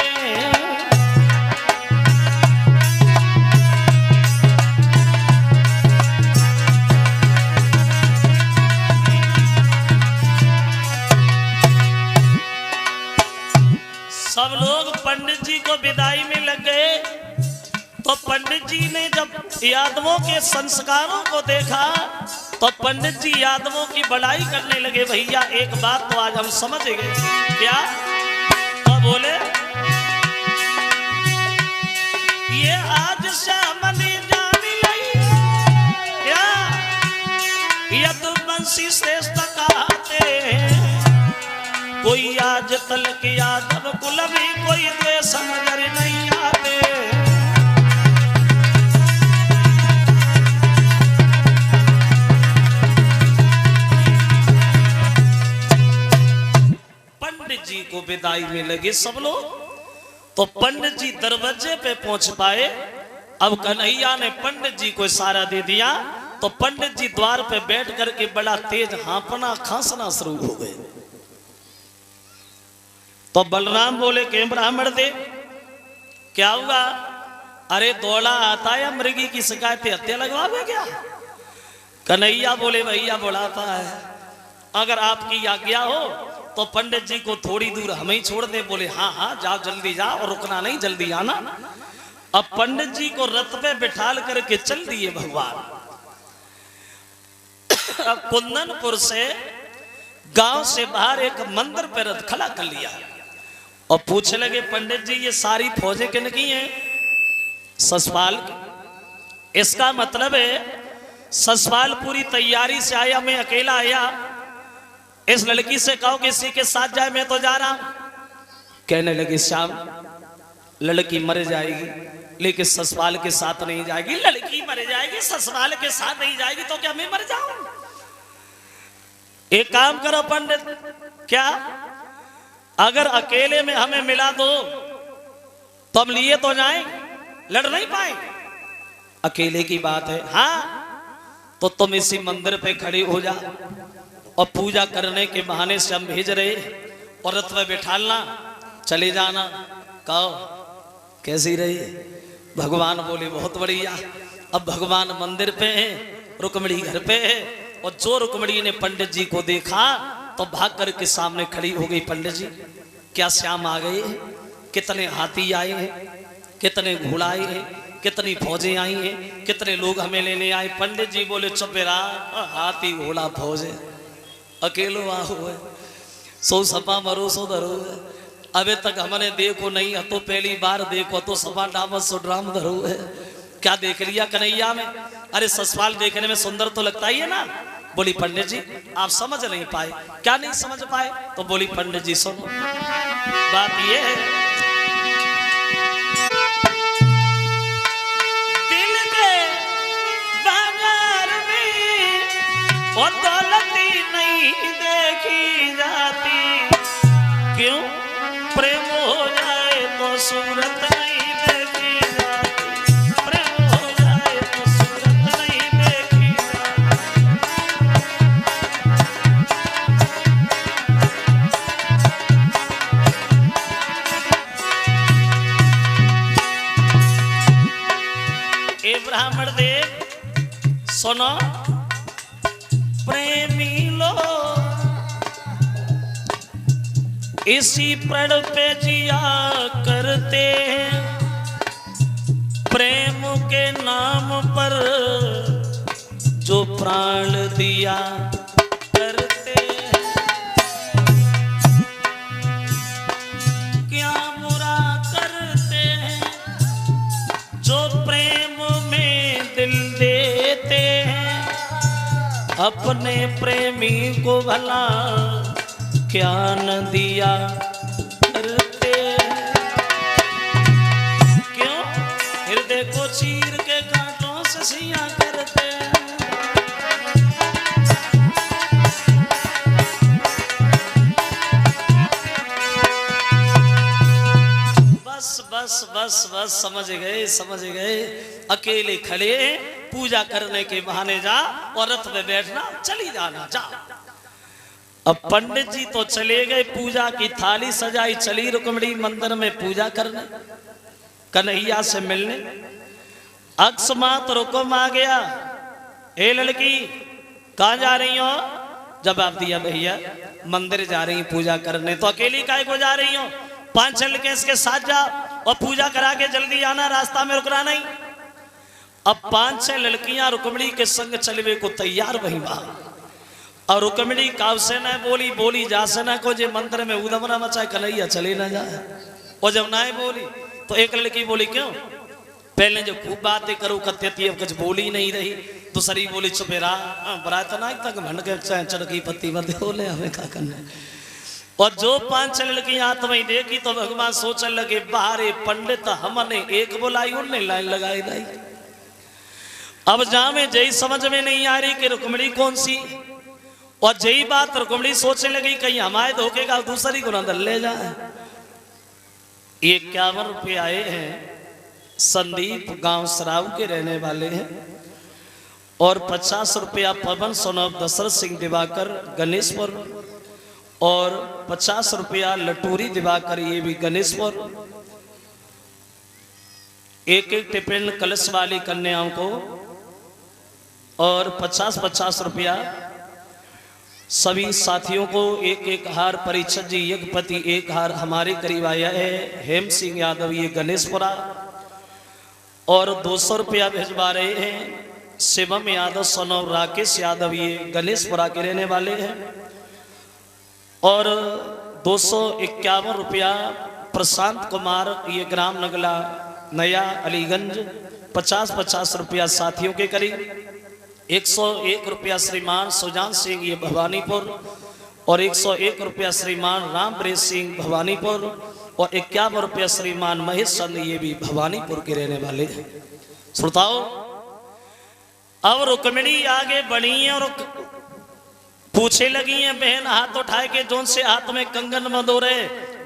सब लोग पंडित जी को विदाई में लग गए। तो पंडित जी ने जब यादवों के संस्कारों को देखा तो पंडित जी यादवों की बड़ाई करने लगे। भैया एक बात तो आज हम समझ गए। क्या? तो बोले ये आज श्याम ने जान ली क्या यदुवंशी श्रेष्ठ कहते कोई आज तलक यादव कुल भी कोई द्वेष नजर नहीं आते। पंडित जी को विदाई में लगे सब लोग। तो पंडित जी दरवाजे पे पहुंच पाए। अब कन्हैया ने पंडित जी को इशारा दे दिया तो पंडित जी द्वार पे बैठ करके बड़ा तेज हाँफना खांसना शुरू हो गए। तो बलराम बोले के ब्राह्मण दे क्या हुआ? अरे दौड़ा आता है मृगी की शिकायत हत्या लगवावे क्या? कन्हैया बोले भैया बुलाता है, अगर आपकी आज्ञा हो तो पंडित जी को थोड़ी दूर हमें ही छोड़ दे। बोले हाँ हाँ जाओ जल्दी जाओ और रुकना नहीं, जल्दी आना। अब पंडित जी को रथ पे बिठाल करके चल दिए भगवान। अब कुंदनपुर से गांव से बाहर एक मंदिर पे रथ खड़ा कर लिया और पूछने लगे पंडित जी ये सारी फौजें किन की हैं? ससपाल की। इसका मतलब है ससपाल पूरी तैयारी से आया, मैं अकेला आया। इस लड़की से कहो किसी के साथ जाए, मैं तो जा रहा हूं। कहने लगे श्याम लड़की मर जाएगी लेकिन ससपाल के साथ नहीं जाएगी। लड़की मर जाएगी ससपाल के साथ नहीं जाएगी तो क्या मैं मर जाऊं? एक काम करो पंडित, क्या अगर अकेले में हमें मिला दो तो हम लिए तो जाएं, लड़ नहीं पाए। अकेले की बात है। हाँ तो तुम इसी मंदिर पे खड़े हो जा और पूजा करने के बहाने से हम भेज रहे और रथ में बैठालना चले जाना। कहो कैसी रही? भगवान बोले बहुत बढ़िया। अब भगवान मंदिर पे है, रुक्मिणी घर पे है, और जो रुक्मिणी ने पंडित जी को देखा तो भाग कर के सामने खड़ी हो गई। पंडित जी क्या श्याम आ गए? कितने हाथी आए हैं, कितने घोड़ा आए हैं, कितनी फौजें आई हैं, कितने लोग हमें लेने आए? पंडित जी बोले चुपेरा, हाथी घोड़ा फौजे अकेलो आहू है, सो सपा मरो सो धरो है। अबे तक हमने देखो नहीं, तो पहली बार देखो तो सपा डामस सो ड्राम धरो है। क्या देख लिया कन्हैया में? अरे ससुराल देखने में सुंदर तो लगता ही है ना। बोली पंडित जी आप समझ नहीं पाए। क्या नहीं समझ पाए? तो बोली पंडित जी सुनो, बात ये है दिल के बाजार में और दौलती नहीं देखी जाती। क्यों? प्रेम हो जाए तो सूरत नहीं देखी जाती, प्रेम हो जाए तो सूरत नहीं देखी जाती। ए ब्राह्मण देव सुनो, प्रेमी लोग इसी प्रण पे जिया करते हैं, प्रेम के नाम पर जो प्राण दिया करते हैं। क्या बुरा करते हैं जो प्रेम में दिल देते हैं, अपने प्रेमी को भला क्या न दिया करते। क्यों? हृदय को चीर के कांटों से सिया करते। बस बस बस बस समझ गए, समझ गए। अकेले खड़े पूजा करने के बहाने जा और रथ में बैठना, चली जाना जा। अब पंडित जी तो चले गए, पूजा की थाली सजाई, चली रुक्मिणी मंदिर में पूजा करने, कन्हैया से मिलने। अकस्मात रुकम आ गया, ए लड़की कहाँ जा रही हो? जवाब दिया भैया मंदिर जा रही पूजा करने। तो अकेली काहे को जा रही हो? 5 लड़के इसके साथ जा और पूजा करा के जल्दी आना, रास्ता में रुकना नहीं। अब 5-6 लड़कियां रुक्मिणी के संग चलवे को तैयार वही वहां। और रुक्मिणी काव से न बोली, बोली जा से न को जे मंदिर में उदम ना मचाए, कन्हैया चले ना जाए। और जब ना बोली तो एक लड़की बोली क्यों? पहले जो खूब बातें करो करते थी, अब कुछ बोली नहीं रही। दूसरी बोली चुपेरा, बरात ना तक भंड के चढ़की पत्ती बंदे बोले हमें क्या करना। और जो 5 लड़कियां हाथ में देखी तो भगवान सोचने लगे बाहरे पंडित हमने एक बुलाई, उनने लाइन लगाई दी। अब जहां में जय समझ में नहीं आ रही कि रुक्मिणी कौन सी, और यही बात रुक्मिणी सोचने लगी कहीं हमारे धोखे का दूसरी को अंदर ले जाए। 51 रुपये आए हैं। संदीप गांव सराव के रहने वाले हैं। और 50 रुपया पवन सोनब दशरथ सिंह दिवाकर गणेशपुर, और 50 रुपया लटूरी दिवाकर, ये भी गणेशपुर। एक टिफिन कलश वाली कन्याओं को, और 50-50 रुपया सभी साथियों को। एक हार परीक्षक जी यज्ञपति, एक हार हमारे करीब आया है हेम सिंह यादव, ये गणेशपुरा। और 200 रुपया भिजवा रहे हैं शिवम यादव सोनव राकेश यादव, ये गणेशपुरा के रहने वाले हैं। और 251 रुपया प्रशांत कुमार, ये ग्राम नगला नया अलीगंज। 50-50 रुपया साथियों के करीब। 101 रुपया श्रीमान सुजान सिंह, ये भवानीपुर। और 101 रुपया श्रीमान रामप्रीत सिंह भवानीपुर। और 51 रुपया श्रीमान महेश चंद, ये भी भवानीपुर के रहने वाले हैं। श्रोताओ अब रुक्मिणी आगे बढ़ी है और पूछे लगी है बहन हाथ उठाए के जोन से हाथ में कंगन मदोरे।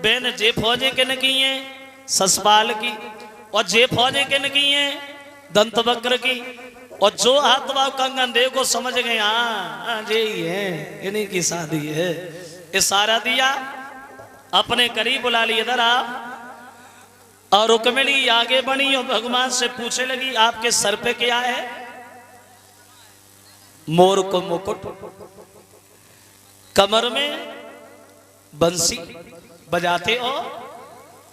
बहन जे फौजे के न की है ससपाल की, और जे फौजे के न की है दंत वक्र की। और जो हाथ वाव कंगन देखो समझ गए हाँ ये ही है, इन्हीं की शादी है। इशारा दिया अपने करीब बुला ली, इधर आ। और रुक्मिणी आगे बढ़ी और भगवान से पूछने लगी आपके सर पे क्या है? मोर को मुकुट, कमर में बंसी बजाते हो?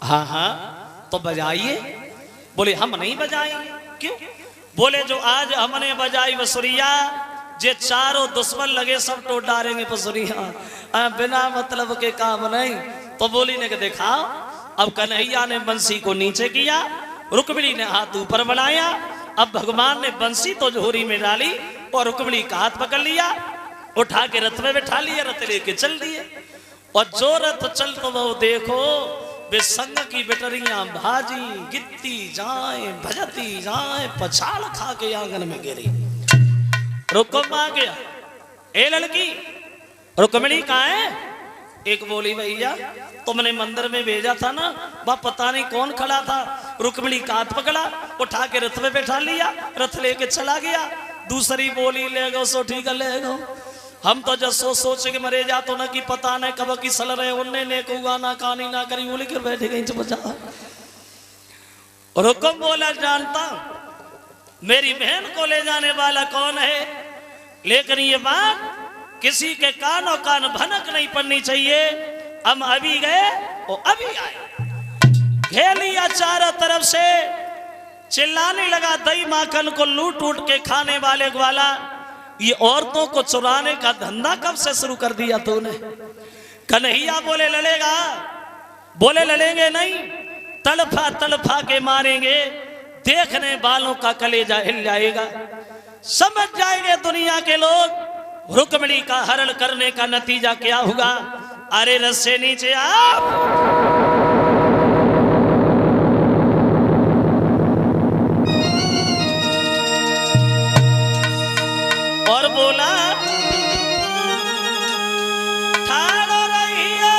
हाँ हाँ तो बजाइए। बोले हम नहीं बजाएंगे। क्यों? बोले जो आज हमने बजाई बसुरिया, जे चारों दुश्मन लगे सब टोट डालेंगे बसुरिया, बिना मतलब के काम नहीं। तो बोली ने देखा, अब कन्हैया ने बंसी को नीचे किया, रुक्मिणी ने हाथ ऊपर बढ़ाया। अब भगवान ने बंसी तो झोरी में डाली और रुक्मिणी का हाथ पकड़ लिया, उठा के रथ में बैठा लिया, रथ लेके चल दिए। और जो रथ चल तो वो देखो वे संग की बेटरियां भाजी गिरती जाए भजती जाए, पछाड़ खा के आंगन में गिरी। रुकम आ गया, ए लड़की रुक्मिणी कहाँ है? एक बोली भैया तुमने मंदिर में भेजा था ना, वह पता नहीं कौन खड़ा था, रुक्मिणी का हाथ पकड़ा, उठा के रथ में बैठा लिया, रथ लेके चला गया। दूसरी बोली ले गो सो ठीक है ले गो, हम तो जब सोच के मरे जा तो ना कि पता नहीं कब की सल रहे उन्ने ने कुआ ना कहानी ना करी, बोली कर बैठे गई बचा। रुकम बोला जानता मेरी बहन को ले जाने वाला कौन है, लेकिन ये बात किसी के कानों कान भनक नहीं पड़नी चाहिए। हम अभी गए और अभी आए, घेर लिया चारों तरफ से, चिल्लाने लगा दही माखन को लूट उठ के खाने वाले ग्वाला, ये औरतों को चुराने का धंधा कब से शुरू कर दिया तूने? कन्हैया बोले लड़ेगा? बोले लड़ेंगे नहीं, तड़फा तड़फा के मारेंगे, देखने वालों का कलेजा हिल जाएगा। समझ जाएंगे दुनिया के लोग रुक्मिणी का हरण करने का नतीजा क्या होगा। अरे रथ से नीचे आप, और बोला ठाड़ो रहिए,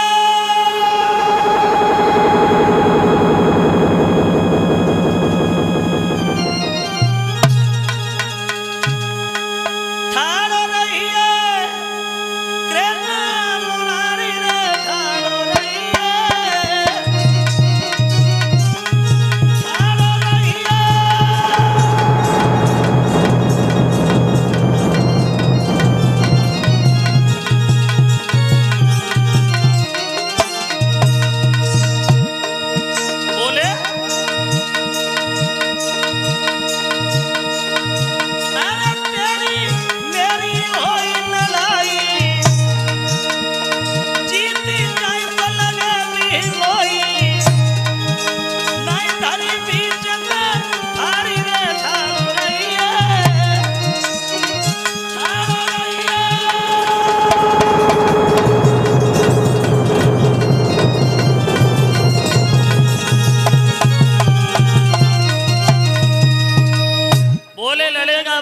ठाड़ो रहिए, कृष्ण मुरारी रे ठाड़ो रहिए, ठाड़ो रहिए।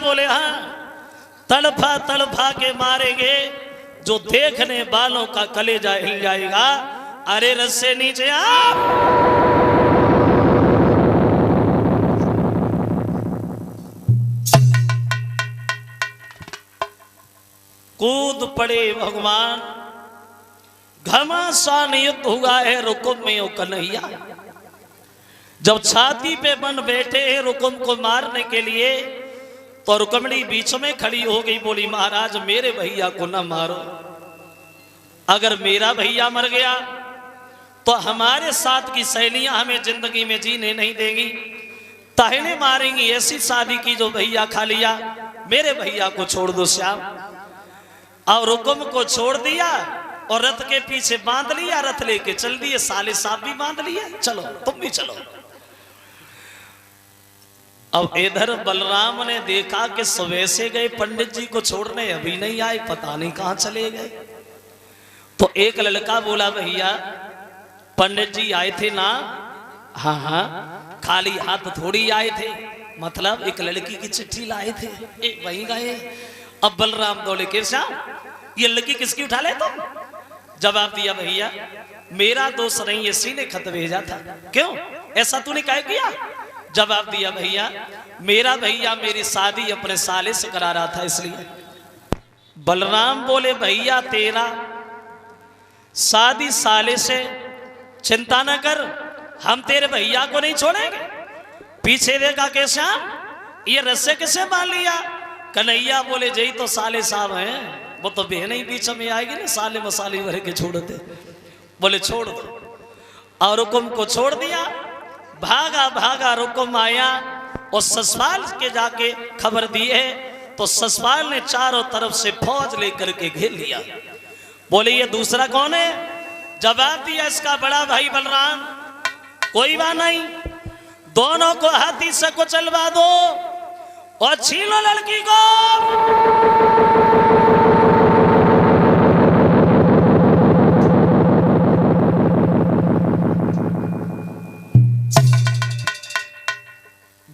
बोले हाँ, तड़फा तड़फा के मारेंगे, जो देखने वालों का कलेजा हिल जाएगा। अरे रथ से नीचे आप, कूद पड़े भगवान। घमासान युद्ध हुआ है रुकुम में और कन्हैया। जब छाती पे बन बैठे हैं रुकुम को मारने के लिए, तो रुक्मिणी बीच में खड़ी हो गई, बोली महाराज मेरे भैया को न मारो, अगर मेरा भैया मर गया तो हमारे साथ की सहेलियां हमें जिंदगी में जीने नहीं देंगी, ताहने मारेंगी। ऐसी शादी की जो भैया खा लिया, मेरे भैया को छोड़ दो श्याम। और रुकुम को छोड़ दिया और रथ के पीछे बांध लिया, रथ लेके चल दिए, साले साहब भी बांध लिए, चलो तुम भी चलो। अब इधर बलराम ने देखा कि सुबह से गए पंडित जी को छोड़ने, अभी नहीं आए, पता नहीं कहां चले गए। तो एक लड़का बोला भैया पंडित जी आए थे ना? हाँ हाँ, खाली हाथ थोड़ी आए थे, मतलब एक लड़की की चिट्ठी लाए थे, एक वहीं गए। अब बलराम दौड़े के श्याम ये लड़की किसकी उठा ले तुम? जवाब दिया भैया मेरा दोस्त नहीं, इसी ने खत भेजा था। क्यों ऐसा तूने क्या किया? जवाब दिया भैया मेरा भैया मेरी शादी अपने साले से करा रहा था इसलिए। बलराम बोले भैया तेरा शादी साले से चिंता न कर, हम तेरे भैया को नहीं छोड़ेंगे। पीछे देखा के श्याम, ये रस्से किसे बांध लिया? कन्हैया बोले जई तो साले साहब हैं, वो तो बहन ही बीच में आएगी ना, साले मसाले भर के छोड़ते। बोले छोड़ दो, और रुकुम को छोड़ दिया। भागा भागा रुकुम आया और ससुराल के जाके खबर दी है, तो ससुराल ने चारों तरफ से फौज लेकर के घेर लिया। बोले ये दूसरा कौन है? जवाब दिया इसका बड़ा भाई बलराम। कोई बात नहीं, दोनों को हाथी से कुचलवा दो और छीन लो लड़की को।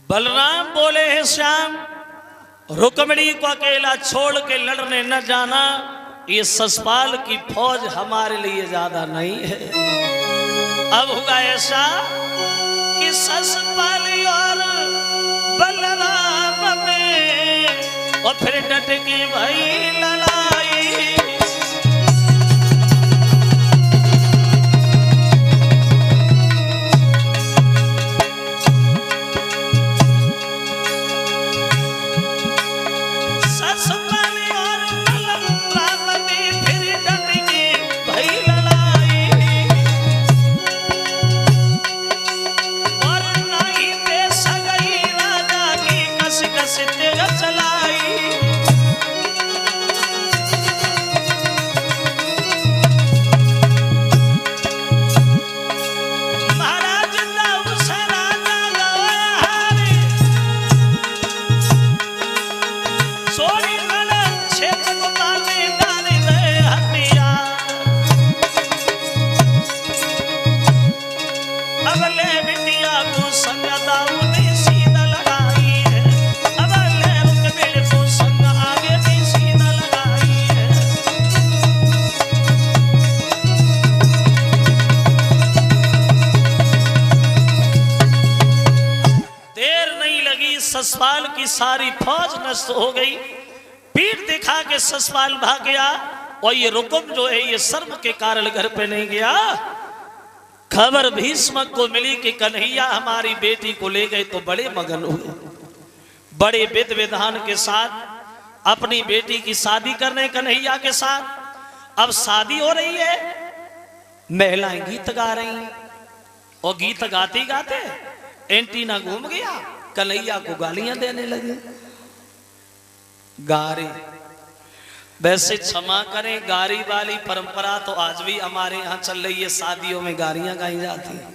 बलराम बोले हैं श्याम, रुक्मिणी को अकेला छोड़ के लड़ने न जाना, ये ससपाल की फौज हमारे लिए ज्यादा नहीं है। अब हुआ ऐसा कि ससपाल और बलराम में और फिर डट के भाई लड़ाई। ससपाल की सारी फौज नष्ट हो गई। पीठ दिखा के ससपाल भाग गया और ये रुकुम जो है ये शर्म के कारण घर पे नहीं गया। खबर भीष्म को मिली कि कन्हैया हमारी बेटी को ले गए, तो बड़े मगन हुए। बड़े विध विधान के साथ अपनी बेटी की शादी करने कन्हैया के साथ। अब शादी हो रही है, महिलाएं गीत गा रही हैं और गीत गाते गाते एंटीना घूम गया, कन्हैया को गालियां देने लगे। गारी, वैसे क्षमा करें, गारी वाली परंपरा तो आज भी हमारे यहाँ चल रही है, शादियों में गारियां गाई जाती हैं।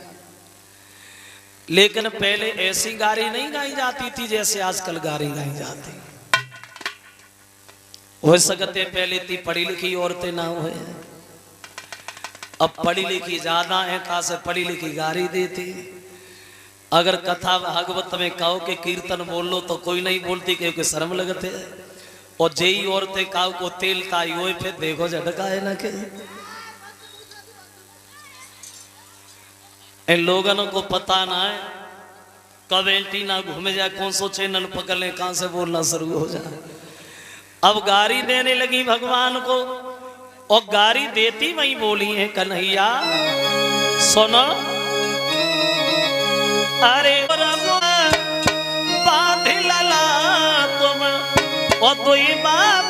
लेकिन पहले ऐसी गारी नहीं गाई जाती थी जैसे आजकल गारी गाई जाती। हो सकते पहले इतनी पढ़ी लिखी औरतें ना हुए, अब पढ़ी लिखी ज्यादा है, कहा से पढ़ी लिखी गारी देती। अगर कथा भागवत में कहो कि कीर्तन बोल लो तो कोई नहीं बोलती, क्योंकि शर्म लगते है। और जेई औरतें काऊ को तेल ताई हो, फिर देखो झटका है ना के इन लोगों को पता ना है कब एंटीना घूमे जाए, कौन सो चैनल पकड़ ले, कहां से बोलना शुरू हो जाए। अब गारी देने लगी भगवान को, और गारी देती वही बोली है कन्हैया सुनो, अरे बांध लला तुम और तु बाप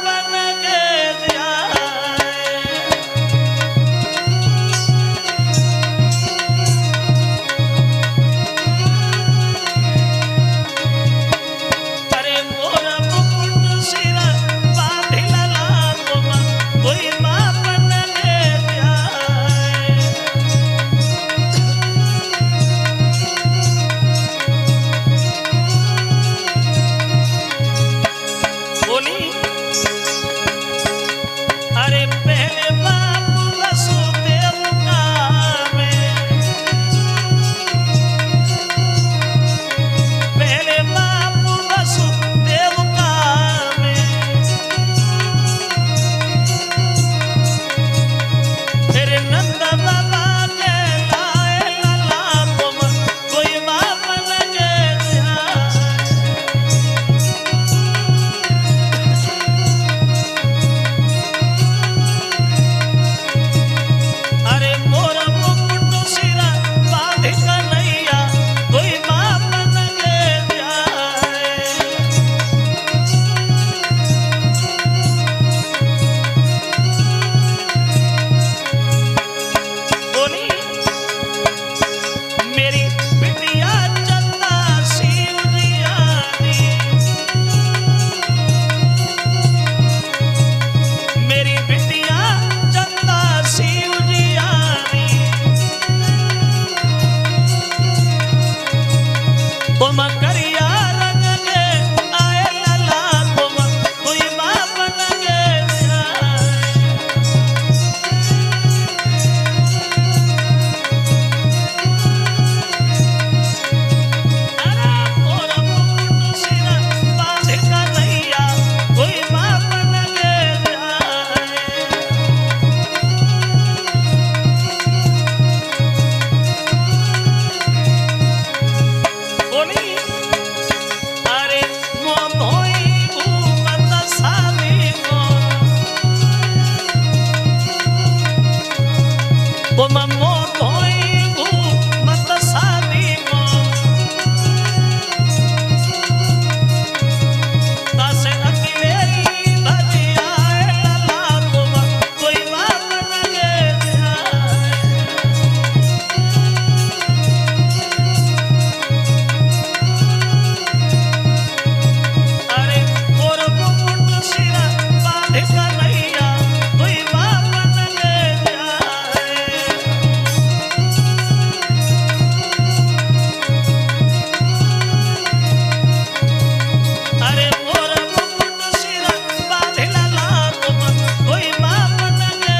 ममो धोई मत शादी तासे अकेले भजिया लला तुम कोई बात लगे अरे और मुकुट सिरा बांध कन्हैया कोई बात लगे अरे मोर मुकुट सिरा बांध लला तुम कोई बात लगे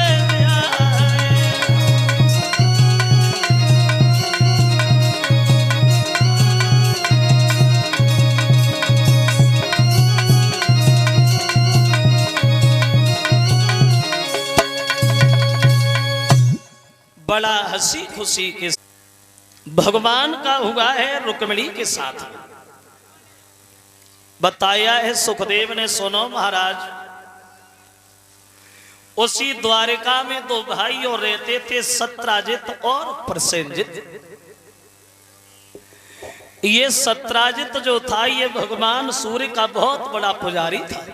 बड़ा हंसी खुशी के भगवान का हुआ है रुक्मिणी के साथ बताया है सुखदेव ने। सुनो महाराज, उसी द्वारिका में दो भाई और रहते थे, सत्राजित और प्रसेनजित। ये सत्राजित जो था ये भगवान सूर्य का बहुत बड़ा पुजारी था।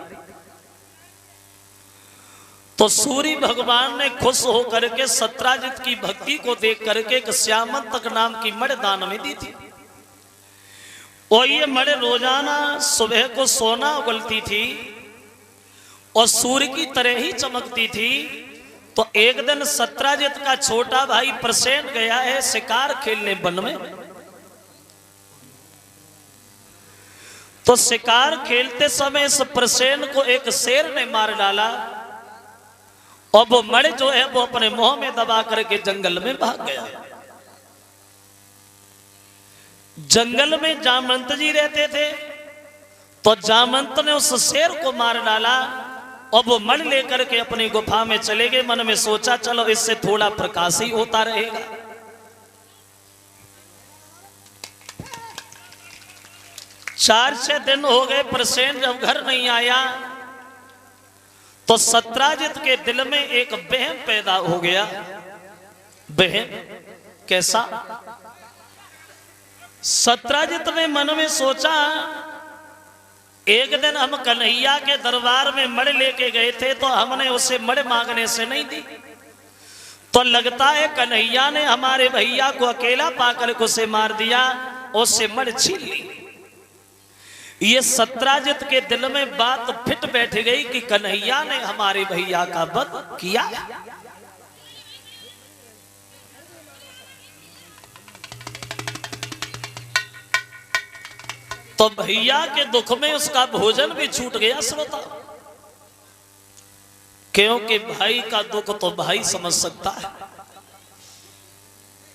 तो सूर्य भगवान ने खुश होकर के सत्राजित की भक्ति को देख करके एक श्यामंतक नाम की मड़ दान में दी थी। और ये मड़ रोजाना सुबह को सोना उगलती थी और सूर्य की तरह ही चमकती थी। तो एक दिन सत्राजित का छोटा भाई प्रसेन गया है शिकार खेलने वन में। तो शिकार खेलते समय इस प्रसेन को एक शेर ने मार डाला और वो मड़ जो है वो अपने मुंह में दबा करके जंगल में भाग गया। जंगल में जामवंत जी रहते थे, तो जामवंत ने उस शेर को मार डाला और वो मड़ लेकर के अपनी गुफा में चले गए। मन में सोचा चलो इससे थोड़ा प्रकाश ही होता रहेगा। 4-6 दिन हो गए, प्रसेन जब घर नहीं आया तो सत्राजित के दिल में एक बहम पैदा हो गया। बहम कैसा? सत्राजित ने मन में सोचा एक दिन हम कन्हैया के दरबार में मड़ लेके गए थे तो हमने उसे मड़ मांगने से नहीं दी, तो लगता है कन्हैया ने हमारे भैया को अकेला पाकर को उसे मार दिया, उससे मड़ छीन ली। ये सत्राजित के दिल में बात फिट बैठ गई कि कन्हैया ने हमारे भैया का वध किया। तो भैया के दुख में उसका भोजन भी छूट गया श्रोता, क्योंकि भाई का दुख तो भाई समझ सकता है।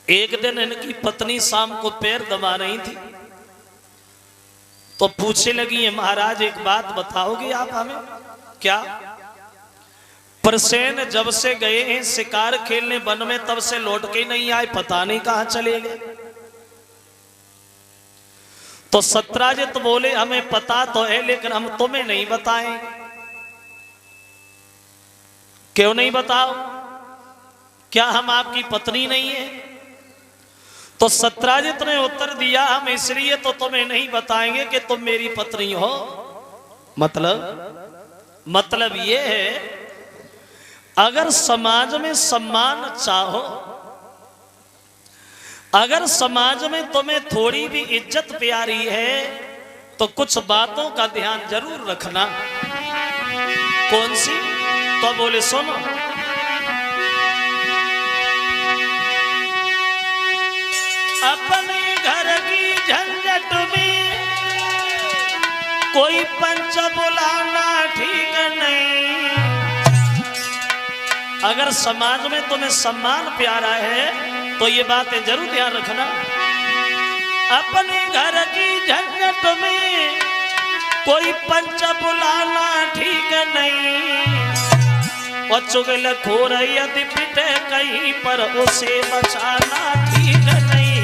एक दिन इनकी पत्नी शाम को पैर दबा रही थी तो पूछने लगी, महाराज एक बात बताओगे आप हमें? क्या? प्रसेन जब से गए हैं शिकार खेलने वन में तब से लौट के नहीं आए, पता नहीं कहां चले गए। तो सत्राजित बोले हमें पता तो है लेकिन हम तुम्हें नहीं बताएं। क्यों नहीं बताओ? क्या हम आपकी पत्नी नहीं है? तो सत्राजित ने उत्तर दिया हम इसलिए तो तुम्हें नहीं बताएंगे कि तुम मेरी पत्नी हो। मतलब ये है अगर समाज में सम्मान चाहो, अगर समाज में तुम्हें थोड़ी भी इज्जत प्यारी है तो कुछ बातों का ध्यान जरूर रखना। कौन सी? तो बोले सुनो, अपने घर की झंझट में कोई पंच बुलाना ठीक नहीं। अगर समाज में तुम्हें सम्मान प्यारा है तो ये बातें जरूर ध्यान रखना। अपने घर की झंझट में कोई पंच बुलाना ठीक नहीं। और चुगल खोर यदि पिटे कहीं पर उसे बचाना ठीक नहीं।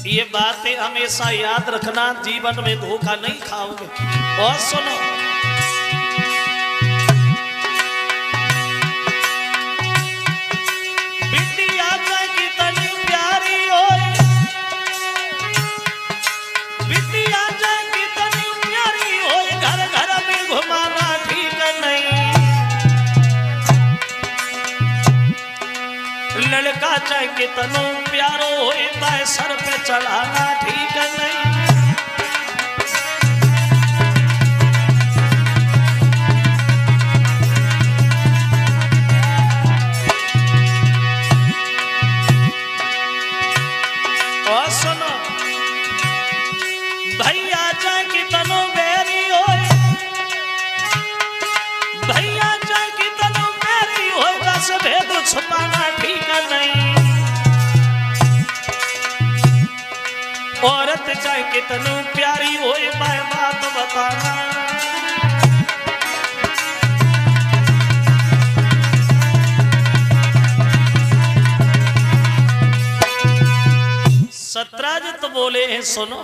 ये बातें हमेशा याद रखना, जीवन में धोखा नहीं खाओगे। और सुनो, लड़का चाहे कितनो प्यारो होता है सर पे चढ़ाना ठीक नहीं। और सुनो भैया चाहे कितनो बैरी हो, भैया चाहे कितनो बैरी हो, बस भेद छुपाना ठीक नहीं। औरत चाहे कितनो प्यारी हो, बात बताना। सत्राजित बोले हैं सुनो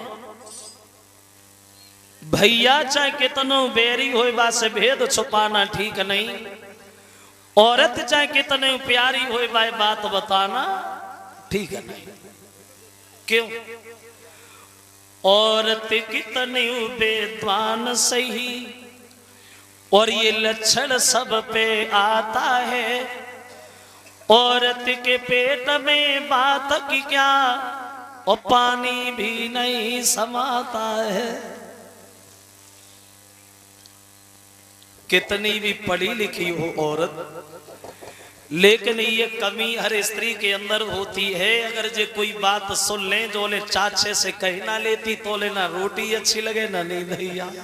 भैया चाहे कितनो बैरी हो, बात से भेद छुपाना ठीक नहीं। औरत चाहे कितने प्यारी हो, बात बताना ठीक नहीं। क्यों? औरत कितनी बेद्वान सही और ये लक्षण सब पे आता है। औरत के पेट में बात की क्या और पानी भी नहीं समाता है। कितनी भी पढ़ी लिखी हो औरत, लेकिन ये कमी हर स्त्री के अंदर होती है। अगर जे कोई बात सुन ले जो ले चाचे से कही ना लेती तो ले ना रोटी अच्छी लगे ना नींद ही आए।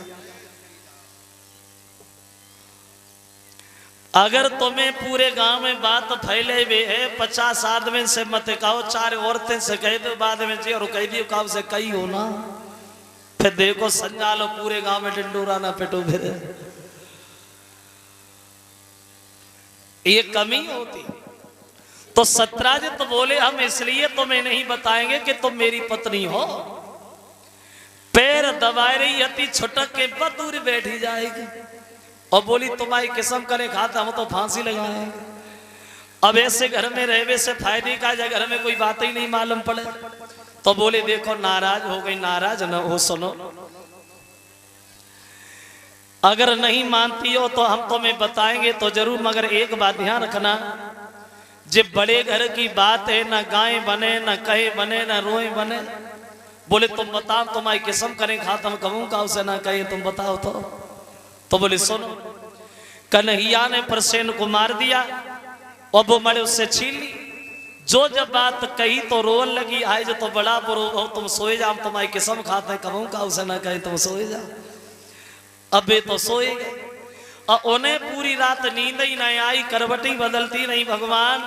अगर तुम्हें पूरे गांव में बात फैले हुए है 50 आदमी से मत कहो, 4 औरतें से कह दो बाद में जी और कह दियो काव से कही हो ना, फिर देखो संजालो पूरे गांव में डिंडोरा ना पिटो। फिर ये कमी होती। तो सत्राजित बोले हम इसलिए तुम्हें नहीं बताएंगे कि तुम मेरी पत्नी हो। पैर दबाए रही अति छुटक के बदूर बैठी जाएगी और बोली तुम्हारी किस्म करे खाता हम तो फांसी लगाएंगे। अब ऐसे घर में रहने से फायदे का, जब घर में कोई बात ही नहीं मालूम पड़े तो बोले देखो नाराज हो गई, नाराज न हो। सुनो अगर नहीं मानती हो तो हम तुम्हें बताएंगे तो जरूर, मगर एक बात ध्यान रखना, जब बड़े घर की बात है ना गाय बने ना कहे बने ना रोए बने। बोले तुम बताओ तुम्हारी किस्म करें खाता हम कहूँ का उसे ना कहे तुम बताओ। तो बोले सुनो कन्हैया ने प्रसेन को मार दिया और वो मरे उससे छीन ली। जो जब बात कही तो रोन लगी, आए जो तो बड़ा बुरो हो तुम सोए जाओ, तुम्हारी किस्म खाते कहूँ का उसे ना कहे तुम सोए जाओ। अबे तो सोए गए और उन्हें पूरी रात नींद ही नहीं आई, करवटी बदलती नहीं। भगवान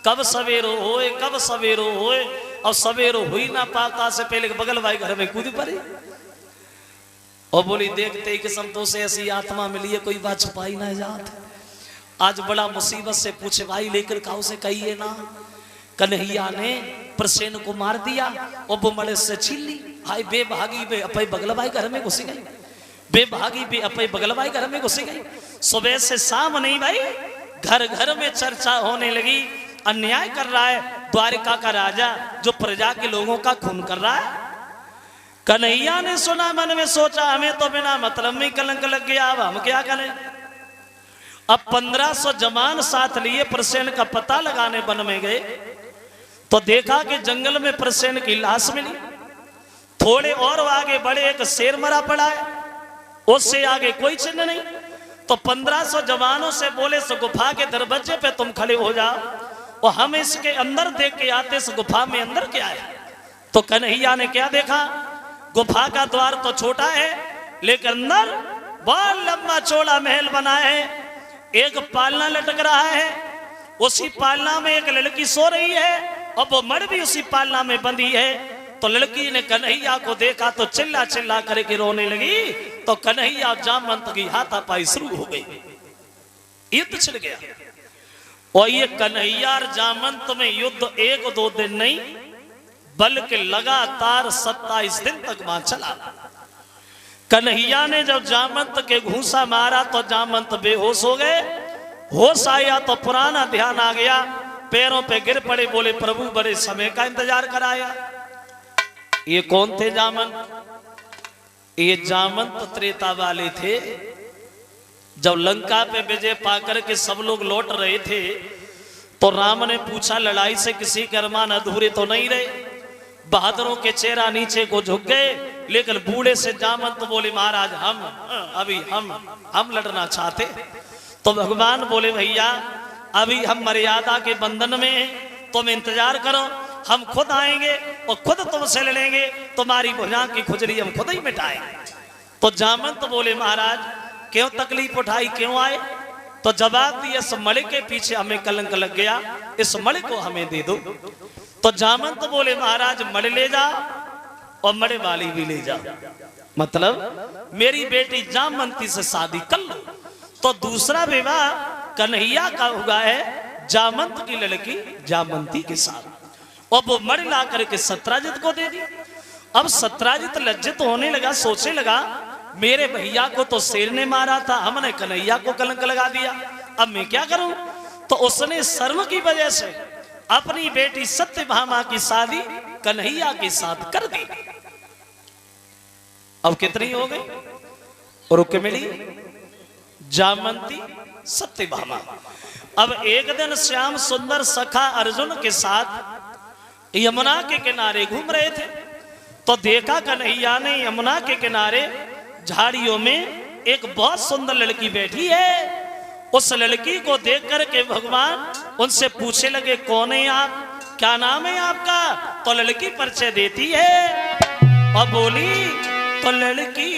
कब सवेरो होए, कब सवेरो होए, और सवेरो हुई ना पाता से पहले बगल भाई घर में कूद पड़ी और बोली देखते ही कि संतोष से ऐसी आत्मा मिली है कोई बात छुपाई ना जात। आज बड़ा मुसीबत से पूछे भाई लेकर काऊ से कहिए ना कन्हैया ने प्रसेन को मार दिया और वो मड़े से छीन ली। हाय बेभागी बे अपे बगल भाई घर में घुस गई, बेभागी भी अपने बगल भाई घर में घुस गई। सुबह से शाम नहीं भाई घर घर में चर्चा होने लगी। अन्याय कर रहा है द्वारिका का राजा जो प्रजा के लोगों का खून कर रहा है। कन्हैया ने सुना, मन में सोचा हमें तो बिना मतलब में कलंक लग गया, अब हम क्या करें। अब 1500 जवान साथ लिए प्रसेन का पता लगाने वन में गए तो देखा कि जंगल में प्रसेन की लाश मिली। थोड़े और आगे बड़े एक शेर मरा पड़ा है, उससे आगे कोई चिन्ह नहीं। तो 1500 जवानों से बोले इस गुफा के दरवाजे पे तुम खड़े हो जाओ और हम इसके अंदर देख के आते इस गुफा में अंदर क्या है। तो कन्हैया ने क्या देखा, गुफा का द्वार तो छोटा है लेकिन अंदर बहुत लंबा चौड़ा महल बना है। एक पालना लटक रहा है, उसी पालना में एक लड़की सो रही है और वो मर्द भी उसी पालना में बंधी है। तो लड़की ने कन्हैया को देखा तो चिल्ला चिल्ला करके रोने लगी। तो कन्हैया जामवंत की हाथापाई शुरू हो गई, युद्ध छिड़ गया। और ये कन्हैया और जामवंत में युद्ध 1-2 दिन नहीं बल्कि लगातार 27 दिन तक वहां चला। कन्हैया ने जब जामवंत के घूसा मारा तो जामवंत बेहोश हो गए। होश आया तो पुराना ध्यान आ गया, पैरों पे गिर पड़े, बोले प्रभु बड़े समय का इंतजार कराया। ये कौन थे जामवंत? ये जामवंत त्रेता वाले थे। जब लंका पे विजय पाकर के सब लोग लौट रहे थे तो तो राम ने पूछा, लड़ाई से किसी के अरमान अधूरे तो नहीं रहे? बहादुरों के चेहरा नीचे को झुक गए, लेकिन बूढ़े से जामंत तो बोले, महाराज हम लड़ना चाहते। तो भगवान बोले, भैया अभी हम मर्यादा के बंधन में हैं, तुम इंतजार करो, हम खुद आएंगे और खुद तुमसे लड़ेंगे, तुम्हारी भुजा की खुजली हम खुद ही मिटाएंगे। तो जामंत तो बोले, महाराज क्यों तकलीफ उठाई, क्यों आए? तो जवाब दिया, इस मणि के पीछे हमें कलंक लग गया, इस मणि को हमें दे दो। तो जामंत तो बोले, महाराज मणि ले जा और मणि वाली भी ले जा, मतलब मेरी बेटी जामंती से शादी कर लो। तो दूसरा विवाह कन्हैया का हुआ है जामंत की लड़की जामंती के साथ, और वो मणि ला करके सत्राजित को दे दी। अब सत्राजित लज्जित होने लगा, सोचने लगा, मेरे भैया को तो शेर ने मारा था, हमने कन्हैया को कलंक लगा दिया, अब मैं क्या करूं? तो उसने शर्म की वजह से अपनी बेटी सत्यभामा की शादी कन्हैया के साथ कर दी। अब कितनी हो गई? रुक्मिणी, जामंती, सत्यभामा। अब एक दिन श्याम सुंदर सखा अर्जुन के साथ यमुना के किनारे घूम रहे थे, तो देखा कन्हैया ने यमुना के किनारे झाड़ियों में एक बहुत सुंदर लड़की बैठी है। उस लड़की को देख करके भगवान उनसे पूछने लगे, कौन है आप, क्या नाम है आपका? तो लड़की परिचय देती है और बोली, तो लड़की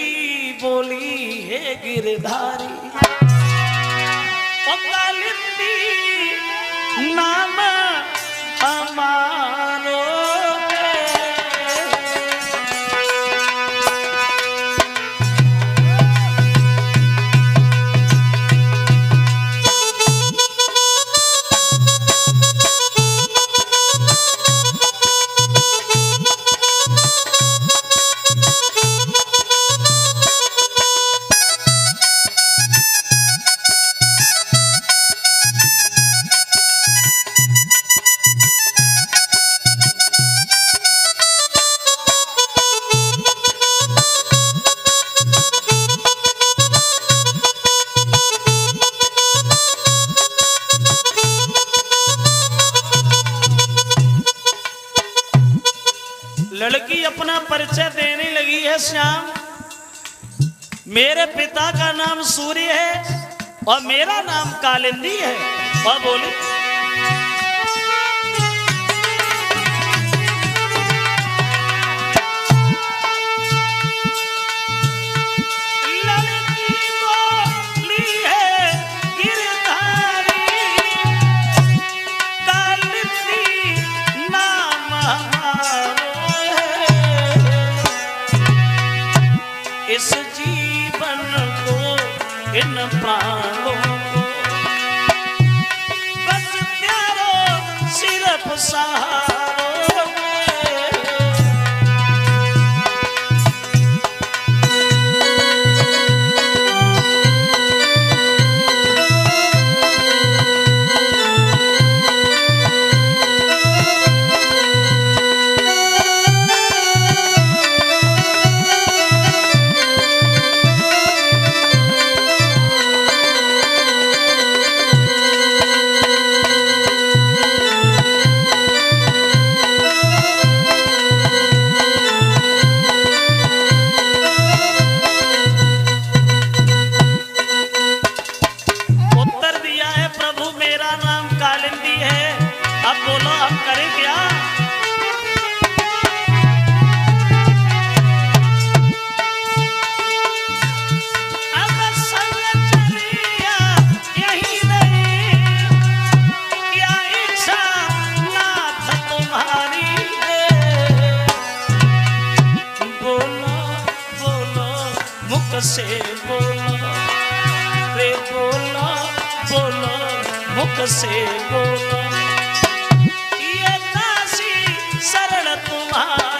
बोली है गिरधारी, नाम हमारो लड़की अपना परिचय देने लगी है। श्याम, मेरे पिता का नाम सूर्य है और मेरा नाम कालिंदी है। और बोली, इस जीवन को, इन प्राणों को बस प्यारो सिर्फ सहारो से बोलो रे, बोलो बोलो मुख से बोलो, ये दासी शरण तुम्हारी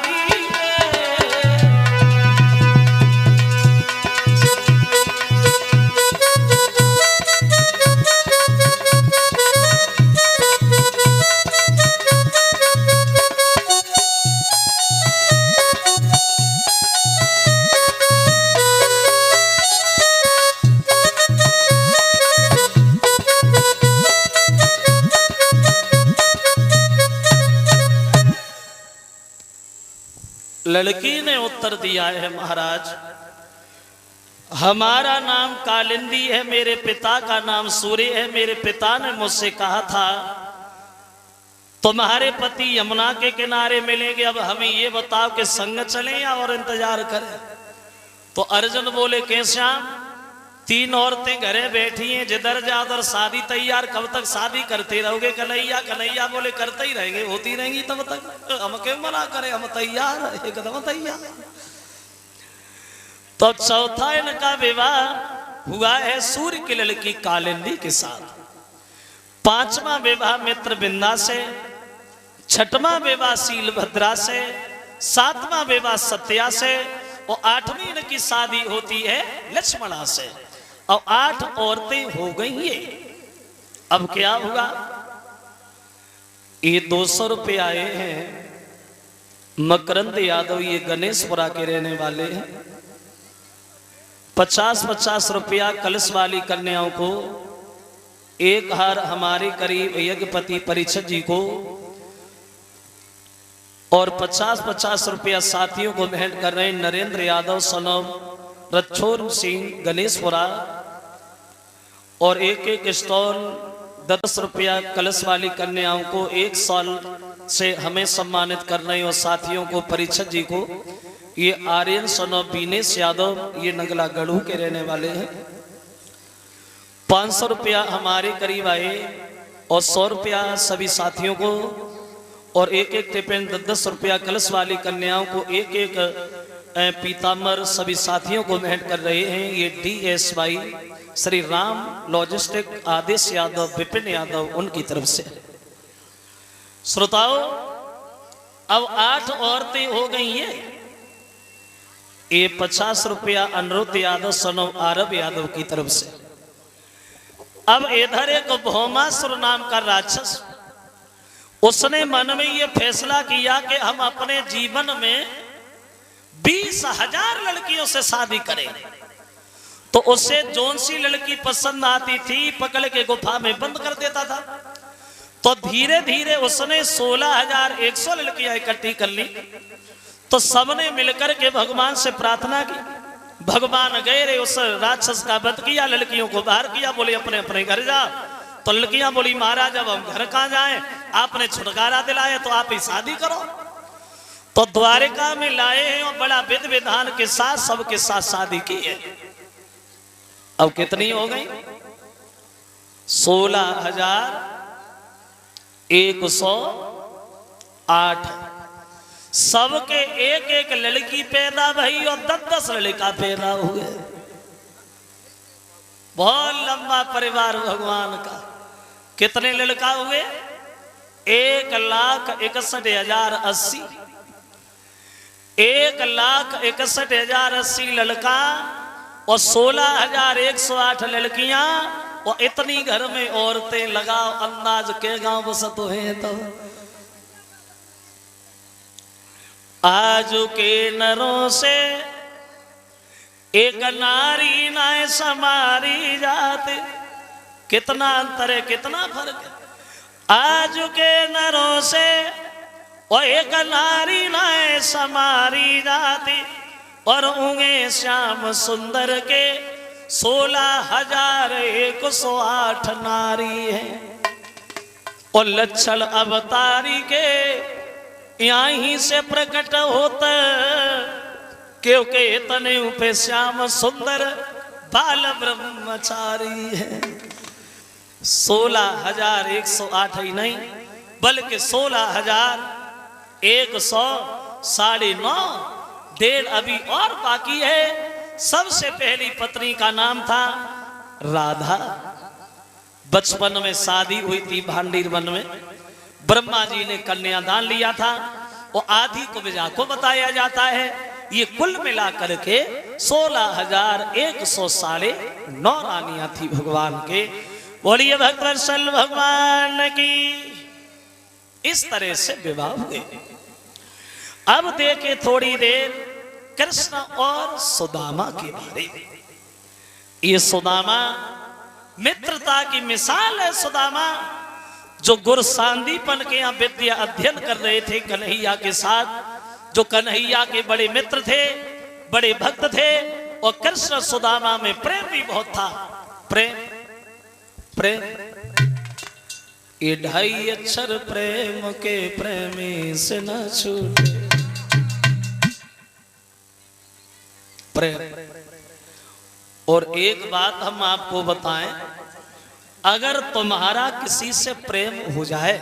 लड़की ने उत्तर दिया है, महाराज हमारा नाम कालिंदी है, मेरे पिता का नाम सूर्य है। मेरे पिता ने मुझसे कहा था तुम्हारे पति यमुना के किनारे मिलेंगे, अब हमें ये बताओ कि संग चलें या और इंतजार करें। तो अर्जुन बोले के श्याम, 3 औरतें घरे बैठी हैं, जिधर जा उधर शादी तैयार, कब तक शादी करते रहोगे कन्हैया? कन्हैया बोले करते ही रहेंगे, होती रहेंगी तब तक, हम क्यों मना करें, हम तैयार है, एकदम तैयार। तो चौथा इनका विवाह हुआ है सूर्य की लड़की कालिंदी के साथ। 5वां विवाह मित्र बिंदा से, 6वां विवाह शीलभद्रा से, 7वां विवाह सत्या से और 8वीं इनकी शादी होती है लक्ष्मणा से। अब 8 औरतें हो गई है। अब क्या होगा? ये 200 रुपये आए हैं, मकरंद यादव ये गणेशपुरा के रहने वाले हैं। 50-50 रुपया कलश वाली कन्याओं को, 1 हार हमारे करीब यज्ञपति परिषद जी को और 50-50 रुपया साथियों को भेंट कर रहे हैं। नरेंद्र यादव सनम रक्षोर सिंह गणेशपुरा और 1-1 स्टॉल 10 रुपया कलश वाली कन्याओं को 1 साल से हमें सम्मानित कर रहे हैं और साथियों को परिषद जी को। ये आर्यन सनम बीनेश यादव ये नगला गढ़ू के रहने वाले हैं। 500 रुपया हमारे करीब आए और 100 रुपया सभी साथियों को और 1-1 टिफिन 10 रुपया कलश वाली कन्याओं को, 1-1 पीताम्बर सभी साथियों को भेंट कर रहे हैं। ये DSY श्री राम लॉजिस्टिक आदेश यादव विपिन यादव उनकी तरफ से। श्रोताओं अब 8 औरतें हो गई हैं। ये 50 रुपया अनुरुद्ध यादव सनम आरब यादव की तरफ से। अब इधर एक भौमासुर नाम का राक्षस, उसने मन में ये फैसला किया कि हम अपने जीवन में 20,000 लड़कियों से शादी करें। तो उससे जोन सी लड़की पसंद आती थी पकड़ के गुफा में बंद कर देता था। तो धीरे धीरे उसने 16,100 लड़कियां इकट्ठी कर ली। तो सबने मिलकर के भगवान से प्रार्थना की। भगवान गए रे उस राक्षस का वध किया, लड़कियों को बाहर किया, बोले अपने अपने घर जा। तो लड़कियां बोली महाराज अब हम घर कहां जाएं, आपने छुटकारा दिलाया तो आप ही शादी करो। तो द्वारिका में लाए हैं और बड़ा विध विधान के साथ सबके साथ शादी की है। अब कितनी हो गई? 16,108। सबके 1-1 लड़की पैदा भई और 10-10 लड़का पैदा हुए। बहुत लंबा परिवार भगवान का। कितने लड़का हुए? 1,61,080। 1,61,080 लड़का और 16,108 लड़कियां और इतनी घर में औरतें। लगाओ अंदाज के गांव बसत है। तो आज के नरों से एक नारी नाय समारी जाते। कितना अंतर है, कितना फर्क है। आज के नरों से और एक नारी नाय समारी जाती और उंगे श्याम सुंदर के 16,108 नारी है। और लक्षण अवतारी के यहीं से प्रकट होता, क्योंकि इतने पे श्याम सुंदर बाल ब्रह्मचारी है। 16,108 ही नहीं बल्कि 16,109.5 डेढ़ अभी और बाकी है। सबसे पहली पत्नी का नाम था राधा। बचपन में शादी हुई थी भांडीर वन में। ब्रह्मा जी ने कन्यादान लिया था और आधी को विजा को बताया जाता है। ये कुल मिलाकर के 16,109 रानियां थी भगवान के। बोलिए भक्तवत्सल भगवान की। इस तरह से विवाह हुए। अब देखे थोड़ी देर कृष्ण और सुदामा के बारे में। ये सुदामा मित्रता की मिसाल है। सुदामा जो गुरु सांदीपन के यहाँ विद्या अध्ययन कर रहे थे कन्हैया के साथ, जो कन्हैया के बड़े मित्र थे, बड़े भक्त थे, और कृष्ण सुदामा में प्रेम भी बहुत था। प्रेम प्रेम ये 2.5 अक्षर प्रेम के प्रेमी से न छूटे। प्रेम। और एक बात हम आपको बताएं, अगर तुम्हारा किसी से प्रेम हो जाए,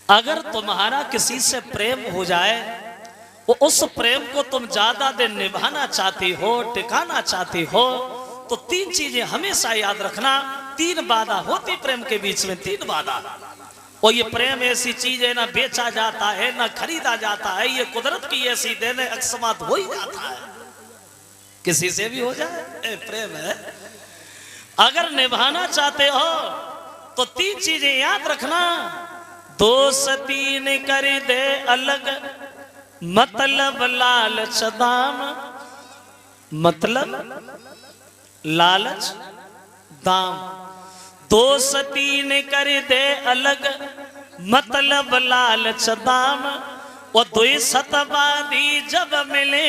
अगर तुम्हारा किसी से प्रेम हो जाए, वो उस प्रेम को तुम ज्यादा दिन निभाना चाहती हो, टिकाना चाहती हो, तो 3 चीजें हमेशा याद रखना। 3 बाधा होती प्रेम के बीच में, 3 बाधा। और ये प्रेम ऐसी चीज है, ना बेचा जाता है ना खरीदा जाता है, ये कुदरत की ऐसी देन है, अकस्मात हो ही जाता है, किसी से भी हो जाए, प्रेम है। अगर निभाना चाहते हो तो 3 चीजें याद रखना। दोस्ती न कर दे अलग, मतलब लालच दाम, मतलब लालच दाम। दोस्ती न कर दे अलग, मतलब लालच दाम। और 2 सतवादी जब मिले